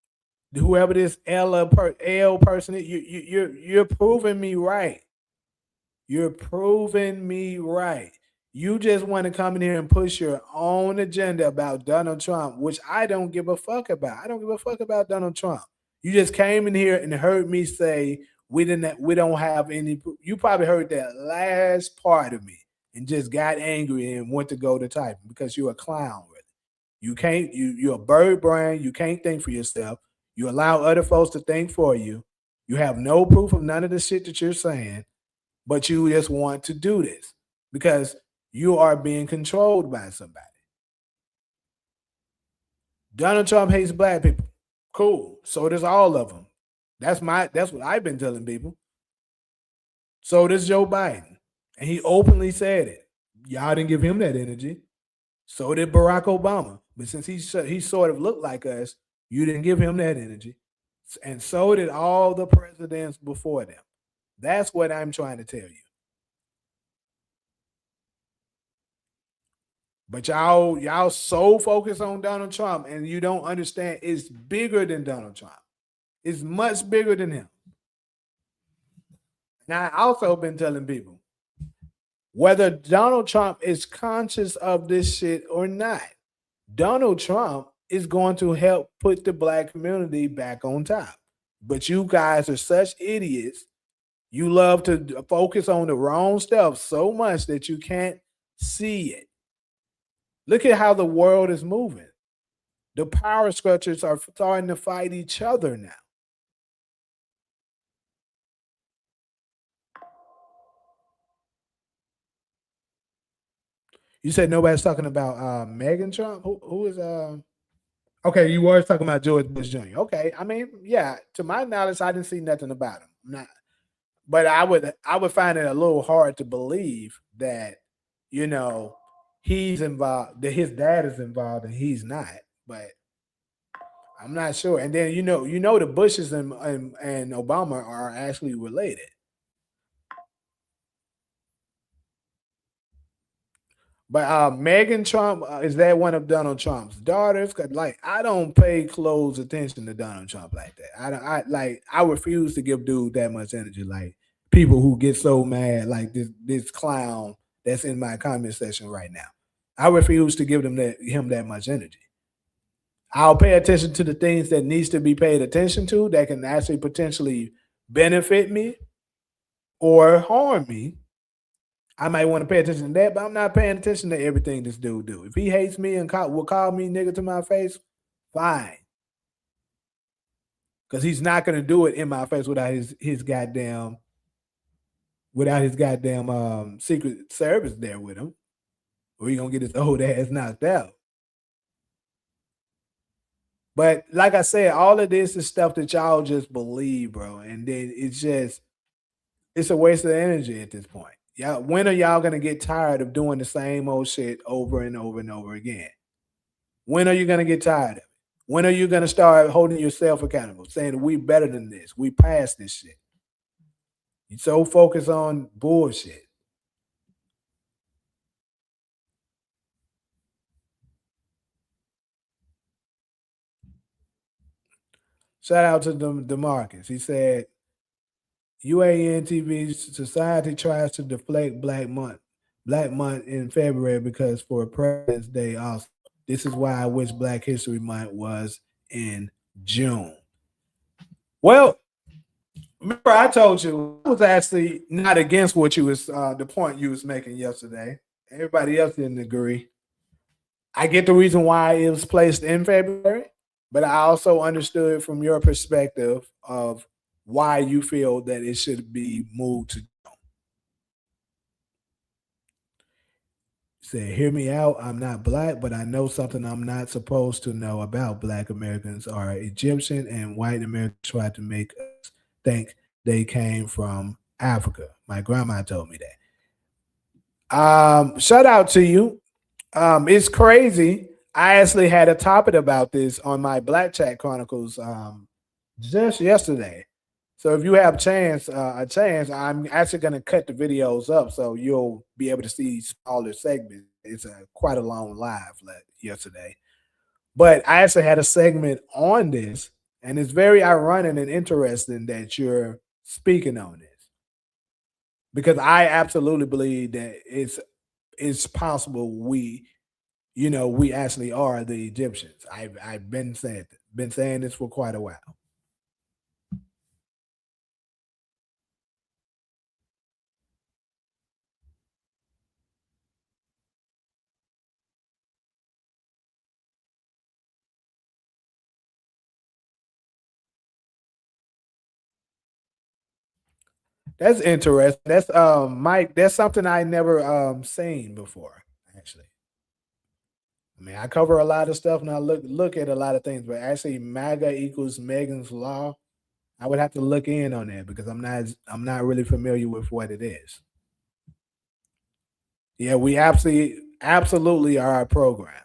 S1: Whoever this L person is, you're proving me right. You're proving me right. You just want to come in here and push your own agenda about Donald Trump, which I don't give a fuck about. I don't give a fuck about Donald Trump. You just came in here and heard me say we don't have any. You probably heard that last part of me and just got angry and went to go to typing because you're a clown. Really. You can't. You're a bird brain. You can't think for yourself. You allow other folks to think for you. You have no proof of none of the shit that you're saying, but you just want to do this because you are being controlled by somebody. Donald Trump hates black people. Cool. So does all of them. That's what I've been telling people. So does Joe Biden. And he openly said it. Y'all didn't give him that energy. So did Barack Obama. But since he sort of looked like us, you didn't give him that energy. And so did all the presidents before them. That's what I'm trying to tell you. But y'all so focused on Donald Trump and you don't understand it's bigger than Donald Trump. It's much bigger than him. Now I also been telling people whether Donald Trump is conscious of this shit or not, Donald Trump is going to help put the black community back on top. But you guys are such idiots. You love to focus on the wrong stuff so much that you can't see it. Look at how the world is moving. The power structures are starting to fight each other now. You said nobody's talking about Megan Trump. Who is? Okay, you were talking about George Bush Jr. Okay, I mean, yeah, to my knowledge, I didn't see nothing about him. I'm not, but I would find it a little hard to believe that you know he's involved, that his dad is involved and he's not. But I'm not sure. And then the Bushes and Obama are actually related. But Megan Trump is that one of Donald Trump's daughters? Cause like I don't pay close attention to Donald Trump like that. I don't. I refuse to give dude that much energy. Like people who get so mad, like this clown that's in my comment section right now. I refuse to give him that much energy. I'll pay attention to the things that needs to be paid attention to that can actually potentially benefit me or harm me. I might want to pay attention to that, but I'm not paying attention to everything this dude do. If he hates me and will call me nigga to my face, fine, because he's not gonna do it in my face without his goddamn Secret Service there with him, or he gonna get his old ass knocked out. But like I said, all of this is stuff that y'all just believe, bro, and then it's a waste of energy at this point. Yeah, when are y'all gonna get tired of doing the same old shit over and over and over again? When are you gonna get tired of it? When are you gonna start holding yourself accountable, saying we better than this, we passed this shit? You're so focused on bullshit. Shout out to Demarcus. He said UAN TV society tries to deflate Black Month in February because for President's Day also. This is why I wish Black History Month was in June. Well, remember I told you I was actually not against what you was the point you was making yesterday. Everybody else didn't agree. I get the reason why it was placed in February, but I also understood from your perspective of why you feel that it should be moved to. Said, hear me out. I'm not black, but I know something I'm not supposed to know about Black Americans are Egyptian, and white Americans try to make us think they came from Africa. My grandma told me that. Shout out to you. It's crazy. I actually had a topic about this on my Black Chat Chronicles just yesterday. So if you have a chance, I'm actually going to cut the videos up so you'll be able to see smaller segments. It's quite a long live yesterday, but I actually had a segment on this, and it's very ironic and interesting that you're speaking on this because I absolutely believe that it's possible we actually are the Egyptians. I've been saying this for quite a while. That's interesting. That's Mike. That's something I never seen before. Actually, I mean, I cover a lot of stuff and I look at a lot of things, but actually, MAGA equals Megan's Law. I would have to look in on that because I'm not really familiar with what it is. Yeah, we absolutely are a program.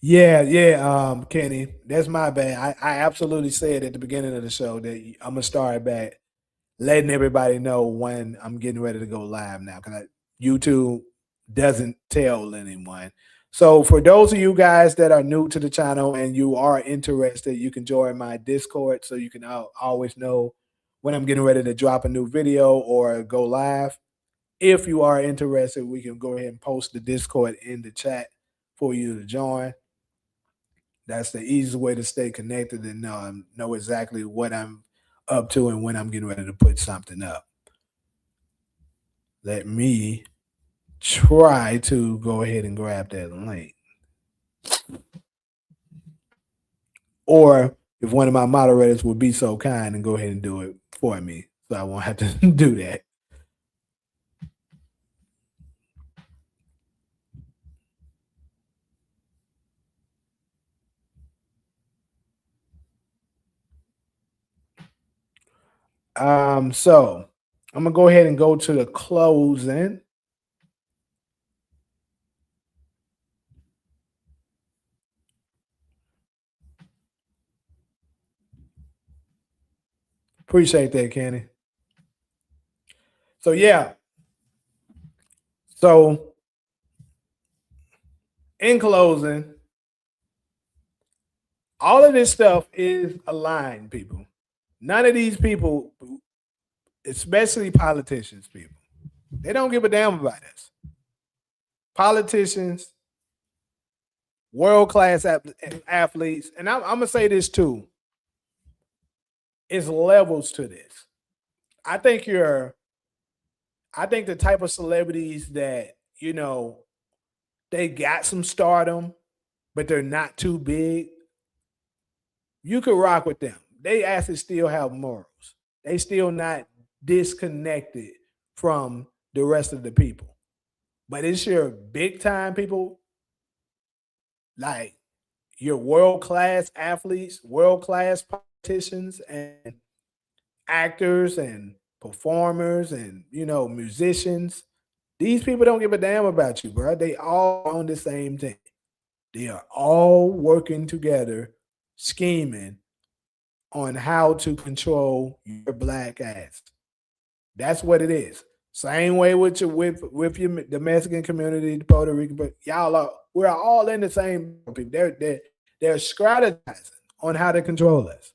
S1: Yeah, yeah, Kenny, that's my bad. I absolutely said at the beginning of the show that I'm gonna start back letting everybody know when I'm getting ready to go live now because YouTube doesn't tell anyone. So for those of you guys that are new to the channel and you are interested, you can join my Discord so you can always know when I'm getting ready to drop a new video or go live. If you are interested, we can go ahead and post the Discord in the chat for you to join. That's the easiest way to stay connected and know exactly what I'm up to and when I'm getting ready to put something up. Let me try to go ahead and grab that link. Or if one of my moderators would be so kind and go ahead and do it for me, so I won't have to do that. So I'm gonna go ahead and go to the closing. Appreciate that, Kenny. So yeah. So in closing, all of this stuff is aligned, people. None of these people, especially politicians, people, they don't give a damn about us. Politicians, world class athletes, and I'm gonna say this too: it's levels to this. I think you're, I think the type of celebrities that they got some stardom, but they're not too big. You could rock with them. They actually still have morals. They still not disconnected from the rest of the people. But it's your big time people, like your world class athletes, world class politicians, and actors and performers and musicians. These people don't give a damn about you, bro. They all on the same team. They are all working together, scheming on how to control your black ass. That's what it is. Same way with your with your the Mexican community, the Puerto Rican, but y'all are we're all in the same people. They're strategizing on how to control us.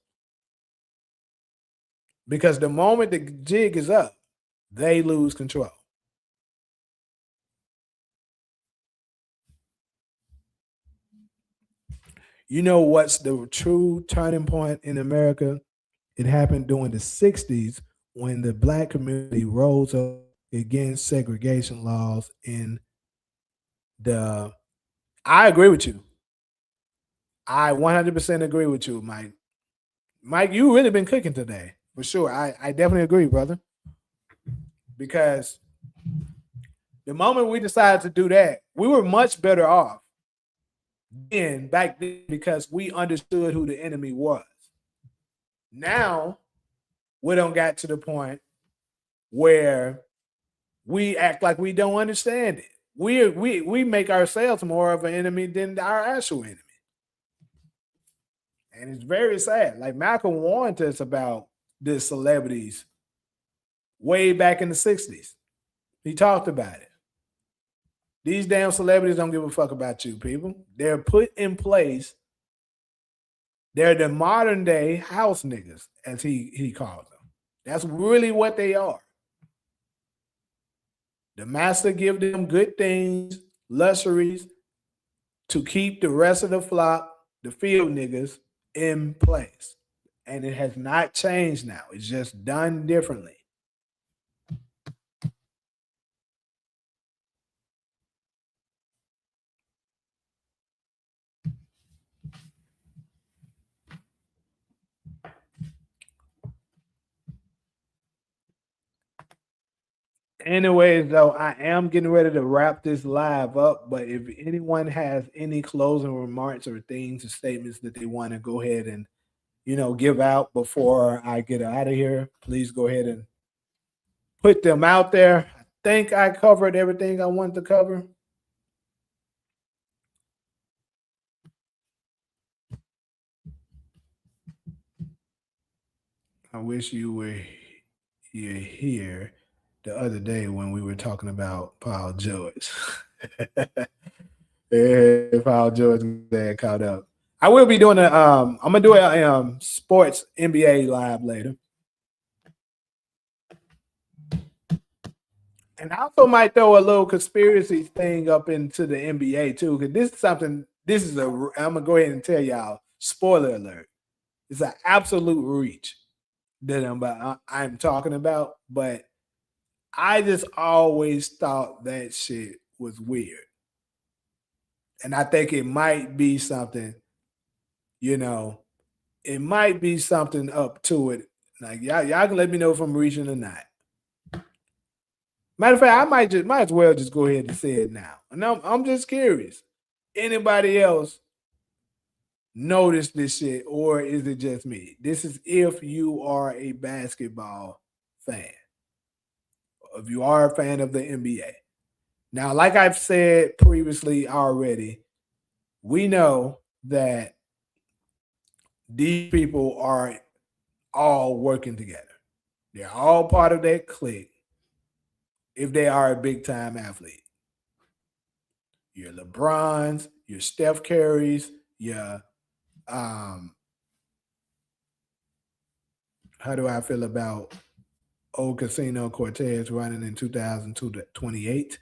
S1: Because the moment the jig is up, they lose control. You know what's the true turning point in America? It happened during the 60s when the black community rose up against segregation laws in the I agree with you. I 100% agree with you, Mike. Mike, you really been cooking today, for sure. I definitely agree, brother. Because the moment we decided to do that, we were much better off back then because we understood who the enemy was. Now we don't got to the point where we act like we don't understand it. We make ourselves more of an enemy than our actual enemy. And it's very sad. Like Malcolm warned us about the celebrities way back in the 60s. He talked about it. These damn celebrities don't give a fuck about you, people. They're put in place. They're the modern day house niggas, as he calls them. That's really what they are. The master give them good things, luxuries to keep the rest of the flock, the field niggas, in place. And it has not changed now. It's just done differently. Anyways, though, I am getting ready to wrap this live up. But if anyone has any closing remarks or things or statements that they want to go ahead and give out before I get out of here, please go ahead and put them out there. I think I covered everything I wanted to cover. I wish you here the other day when we were talking about Paul George. Yeah, Paul George got caught up. I will be doing a I'm gonna do a sports NBA live later. And I also might throw a little conspiracy thing up into the NBA too, because this is something. This is a. I'm gonna go ahead and tell y'all. Spoiler alert! It's an absolute reach that I'm talking about. But I just always thought that shit was weird, and I think it might be something. You know, it might be something up to it. Like y'all can let me know if I'm reaching or not. Matter of fact, I might as well just go ahead and say it now. And I'm just curious. Anybody else notice this shit, or is it just me? This is if you are a basketball fan, if you are a fan of the NBA. Now, like I've said previously already, we know that these people are all working together. They're all part of that clique if they are a big time athlete. Your LeBrons, your Steph Currys, your um, how do I feel about old Casino Cortez running in 2002 to 28?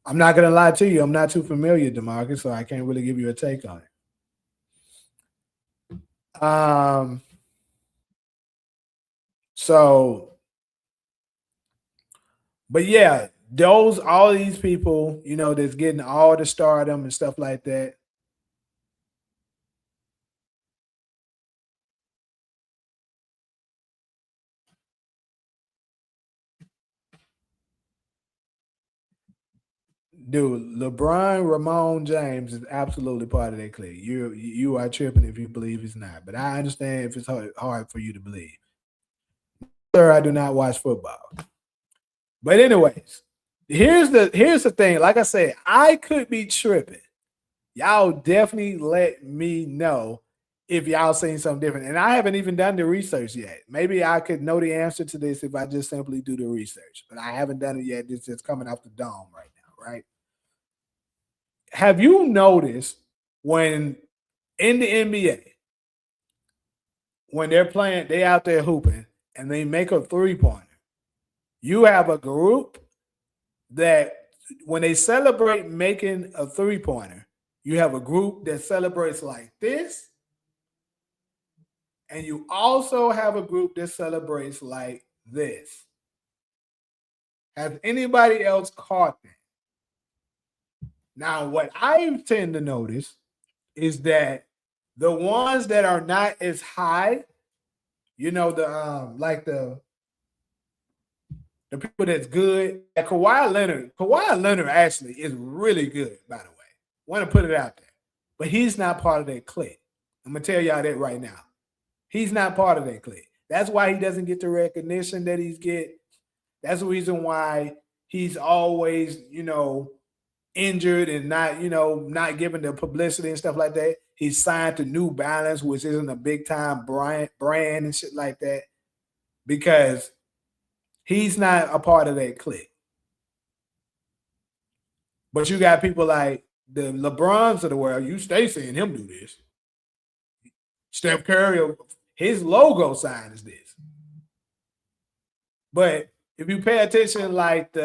S1: I'm not gonna lie to you, I'm not too familiar, Demarcus, so I can't really give you a take on it. So but yeah, those all these people, that's getting all the stardom and stuff like that. Dude, LeBron Ramon James is absolutely part of that clique. You are tripping if you believe it's not, but I understand if it's hard for you to believe. Sir, I do not watch football. But anyways, here's the thing. Like I said, I could be tripping. Y'all definitely let me know if y'all seen something different. And I haven't even done the research yet. Maybe I could know the answer to this if I just simply do the research. But I haven't done it yet. This is coming off the dome right now, right? Have you noticed when in the NBA, when they're playing, they out there hooping and they make a 3-pointer, you have a group that when they celebrate making a 3-pointer, you have a group that celebrates like this, and you also have a group that celebrates like this. Has anybody else caught that? Now, what I tend to notice is that the ones that are not as high, the like the people that's good, like Kawhi Leonard. Kawhi Leonard actually is really good, by the way. Want to put it out there, but he's not part of that clique. I'm gonna tell y'all that right now. He's not part of that clique. That's why he doesn't get the recognition that he's get. That's the reason why he's always, injured and not, not given the publicity and stuff like that. He's signed to New Balance, which isn't a big time brand and shit like that, because he's not a part of that clique. But you got people like the LeBrons of the world. You stay seeing him do this. Steph Curry, his logo sign is this. But if you pay attention, like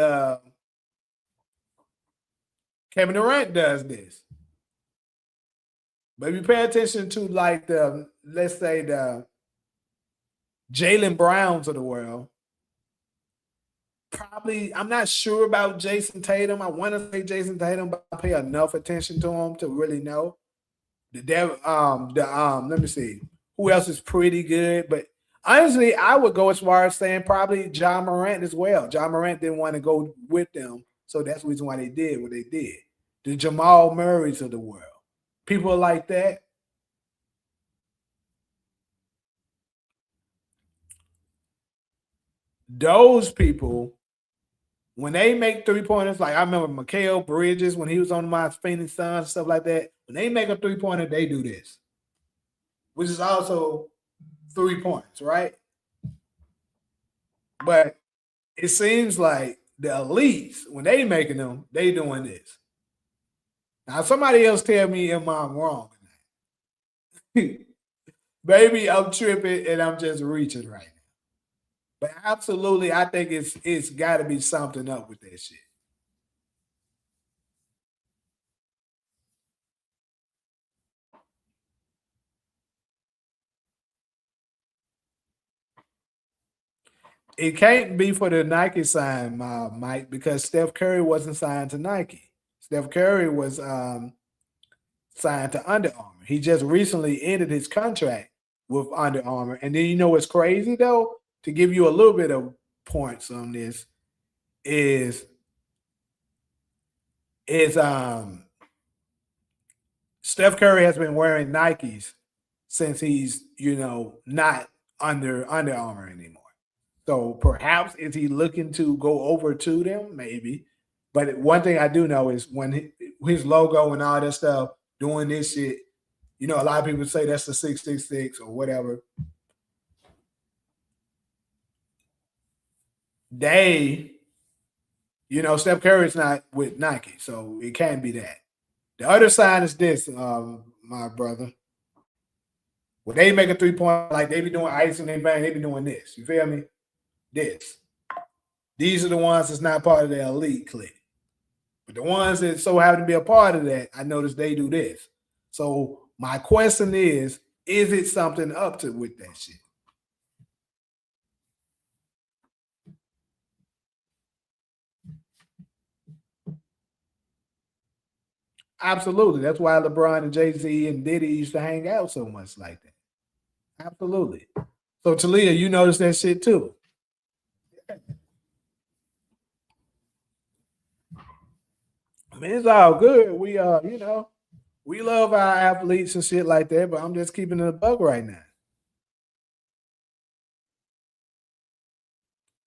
S1: Kevin Durant does this. But if you pay attention to like let's say the Jalen Browns of the world, probably I'm not sure about Jason Tatum. I want to say Jason Tatum, but I pay enough attention to him to really know. Let me see who else is pretty good, but honestly, I would go as far as saying probably John Morant as well. John Morant didn't want to go with them, so that's the reason why they did what they did. The Jamal Murrays of the world, people like that. Those people, when they make 3-pointers, like I remember Mikal Bridges when he was on my Phoenix Suns, stuff like that. When they make a 3-pointer, they do this, which is also 3 points, right? But it seems like the elites, when they making them, they doing this. Now, somebody else tell me am I wrong? Maybe I'm tripping and I'm just reaching right now. But absolutely, I think it's got to be something up with that shit. It can't be for the Nike sign, Mike, because Steph Curry wasn't signed to Nike. Steph Curry was signed to Under Armour. He just recently ended his contract with Under Armour. And then you know what's crazy though? To give you a little bit of points on this is is Steph Curry has been wearing Nikes since he's not Under Armour anymore. So perhaps is he looking to go over to them? Maybe. But one thing I do know is when his logo and all that stuff doing this shit, a lot of people say that's the 666 or whatever. They, Steph Curry's not with Nike, so it can't be that. The other side is this, my brother. When they make a 3 point, like they be doing ice and they bang, they be doing this. You feel me? This. These are the ones that's not part of the elite clique. But the ones that so happen to be a part of that, I notice they do this. So my question is it something up to with that shit? Absolutely. That's why LeBron and Jay-Z and Diddy used to hang out so much like that. Absolutely. So Talia, you notice that shit too. I mean, it's all good. We love our athletes and shit like that, but I'm just keeping it a bug right now.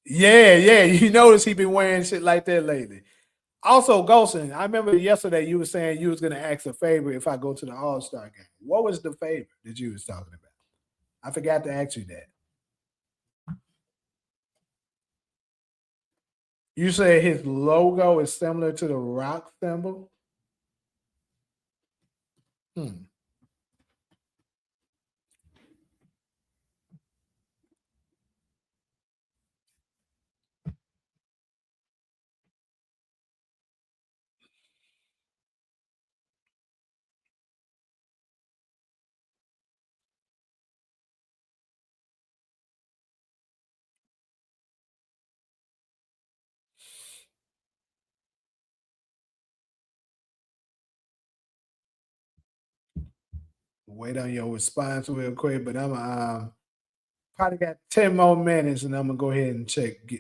S1: Yeah, yeah. You notice he been wearing shit like that lately. Also, Golson, I remember yesterday you were saying you was gonna ask a favor if I go to the All Star game. What was the favor that you was talking about? I forgot to ask you that. You said his logo is similar to the rock symbol. Hmm. Wait on your response real quick, but I'm probably got 10 more minutes, and I'm gonna go ahead and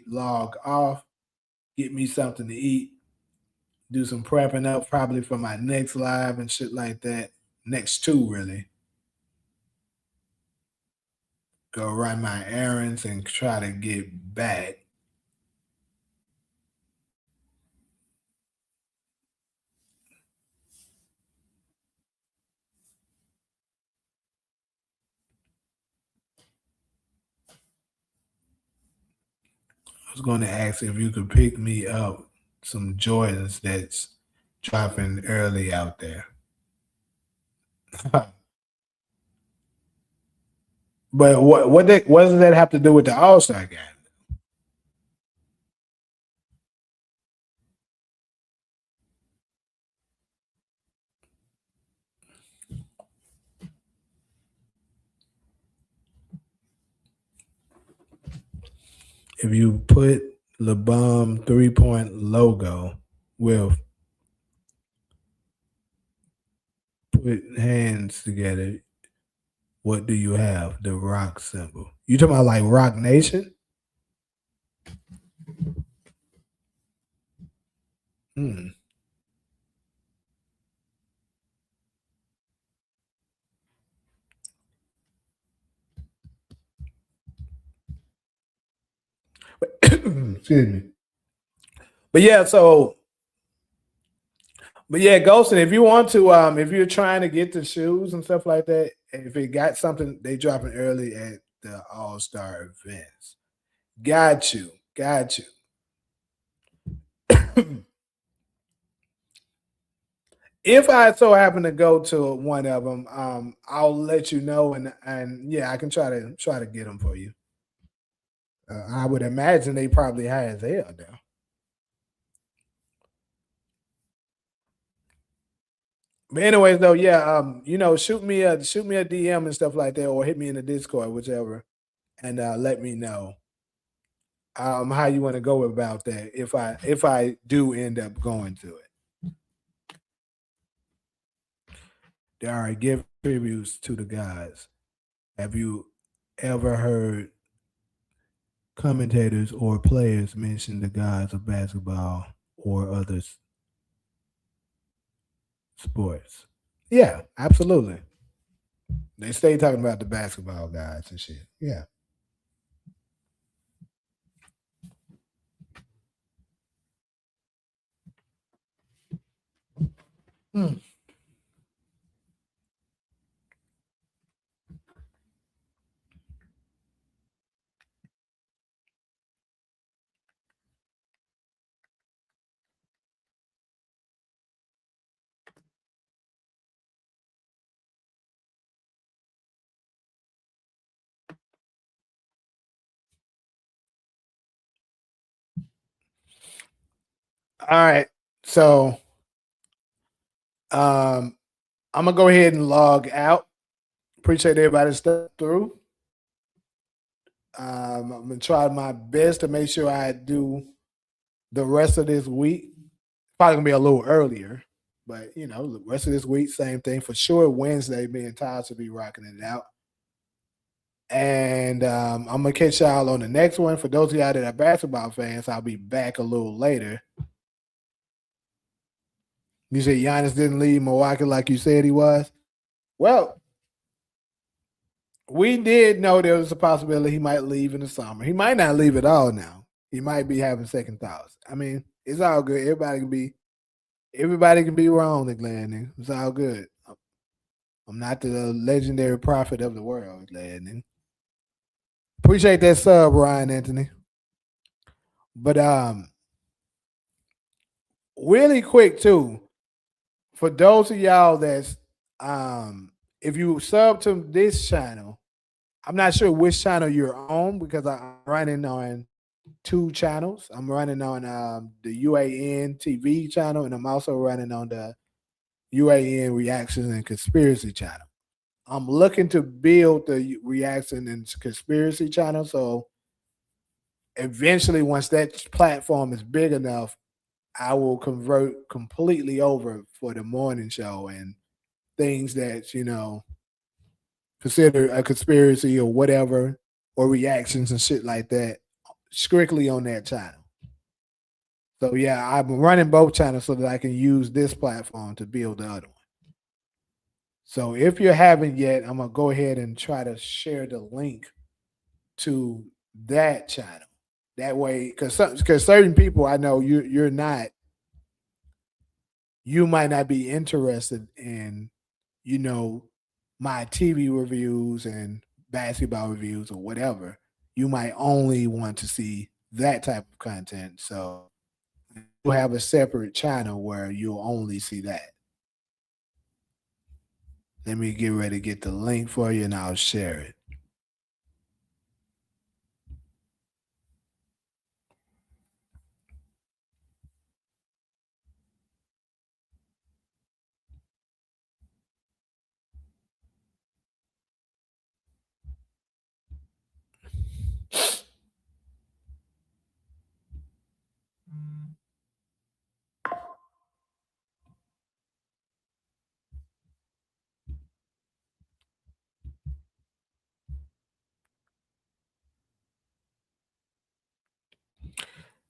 S1: log off, get me something to eat, do some prepping up probably for my next live and shit like that. Next two really. Go run my errands and try to get back. I was going to ask if you could pick me up some Jordans that's dropping early out there. But what does that have to do with the All Star game? If you put the bum 3 point logo with put hands together, what do you have? The rock symbol. You talking about like Rock Nation? Hmm. Excuse me. But yeah, Ghostin, if you want to, if you're trying to get the shoes and stuff like that, if it got something, they dropping early at the All Star events. Got you, got you. If I so happen to go to one of them, I'll let you know, and yeah, I can try to get them for you. I would imagine they probably high as hell now. But anyways, though, yeah, shoot me a DM and stuff like that, or hit me in the Discord, whichever, and let me know how you want to go about that if I do end up going to it. All right, give tributes to the gods. Have you ever heard commentators or players mention the gods of basketball or other sports? Yeah, absolutely. They stay talking about the basketball guys and shit. Yeah. Hmm. All right. So um I'm gonna go ahead and log out. Appreciate everybody stuck through. I'm gonna try my best to make sure I do the rest of this week. Probably gonna be a little earlier, but the rest of this week, same thing for sure. Wednesday, me and Todd will be rocking it out. And I'm gonna catch y'all on the next one. For those of y'all that are basketball fans, I'll be back a little later. You said Giannis didn't leave Milwaukee like you said he was. Well, we did know there was a possibility he might leave in the summer. He might not leave at all now. He might be having second thoughts. I mean, it's all good. Everybody can be wrong, Glenn. It's all good. I'm not the legendary prophet of the world, Glenn. Appreciate that sub, Ryan Anthony. But really quick too, for those of y'all that's if you sub to this channel, I'm not sure which channel you're on because I'm running on two channels. I'm running on the UAN TV channel, and I'm also running on the UAN Reactions and Conspiracy channel. I'm looking to build the Reaction and Conspiracy channel, so eventually, once that platform is big enough, I will convert completely over for the morning show and things that consider a conspiracy or whatever, or reactions and shit like that, strictly on that channel. So yeah, I'm running both channels so that I can use this platform to build the other one. So if you haven't yet, I'm gonna go ahead and try to share the link to that channel. That way, because certain people I know you might not be interested in you know my TV reviews and basketball reviews or whatever. You might only want to see that type of content. So you'll have a separate channel where you'll only see that. Let me get ready to get the link for you and I'll share it.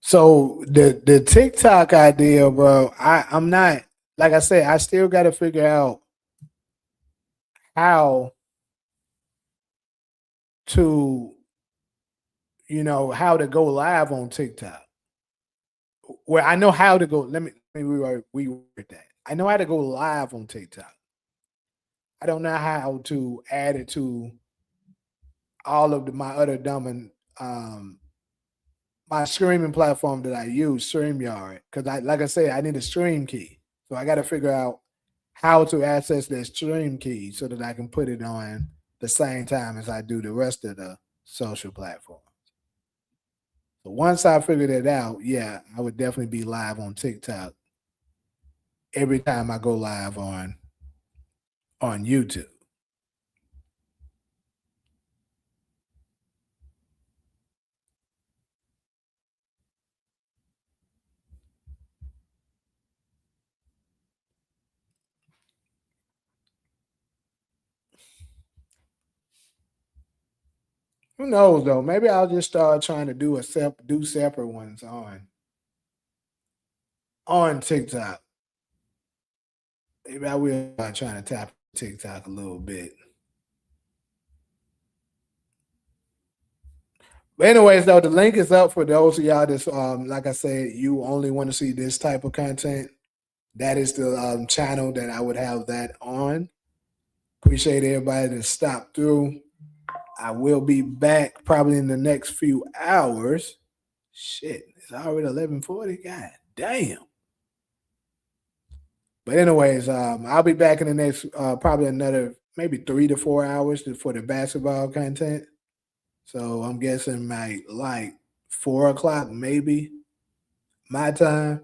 S1: So the TikTok idea, bro, I'm not, like I said, I still got to figure out how to how to go live on TikTok. Where I know how to go. Let me reword that. I know how to go live on TikTok. I don't know how to add it to all of my other my streaming platform that I use, StreamYard, because like I said, I need a stream key. So I got to figure out how to access that stream key so that I can put it on the same time as I do the rest of the social platform. So once I figure that out, yeah, I would definitely be live on TikTok every time I go live on YouTube. Who knows though? Maybe I'll just start trying to do separate ones on TikTok. Maybe I will start trying to tap TikTok a little bit. But anyways, though, the link is up for those of y'all that's like I said, you only want to see this type of content. That is the channel that I would have that on. Appreciate everybody that stopped through. I will be back probably in the next few hours. Shit, it's already 11:40. God damn. But anyways, I'll be back in the next probably another maybe 3 to 4 hours for the basketball content. So I'm guessing like 4 o'clock maybe my time.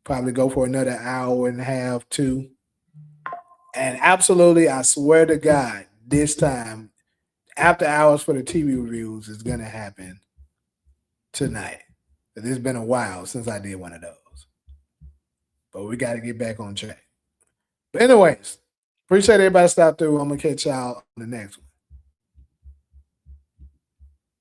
S1: Probably go for another hour and a half, 2. And absolutely, I swear to God, this time after hours for the TV reviews is gonna happen tonight. It's been a while since I did one of those, but we got to get back on track. But anyways, appreciate everybody stop through. I'm gonna catch y'all on the next one.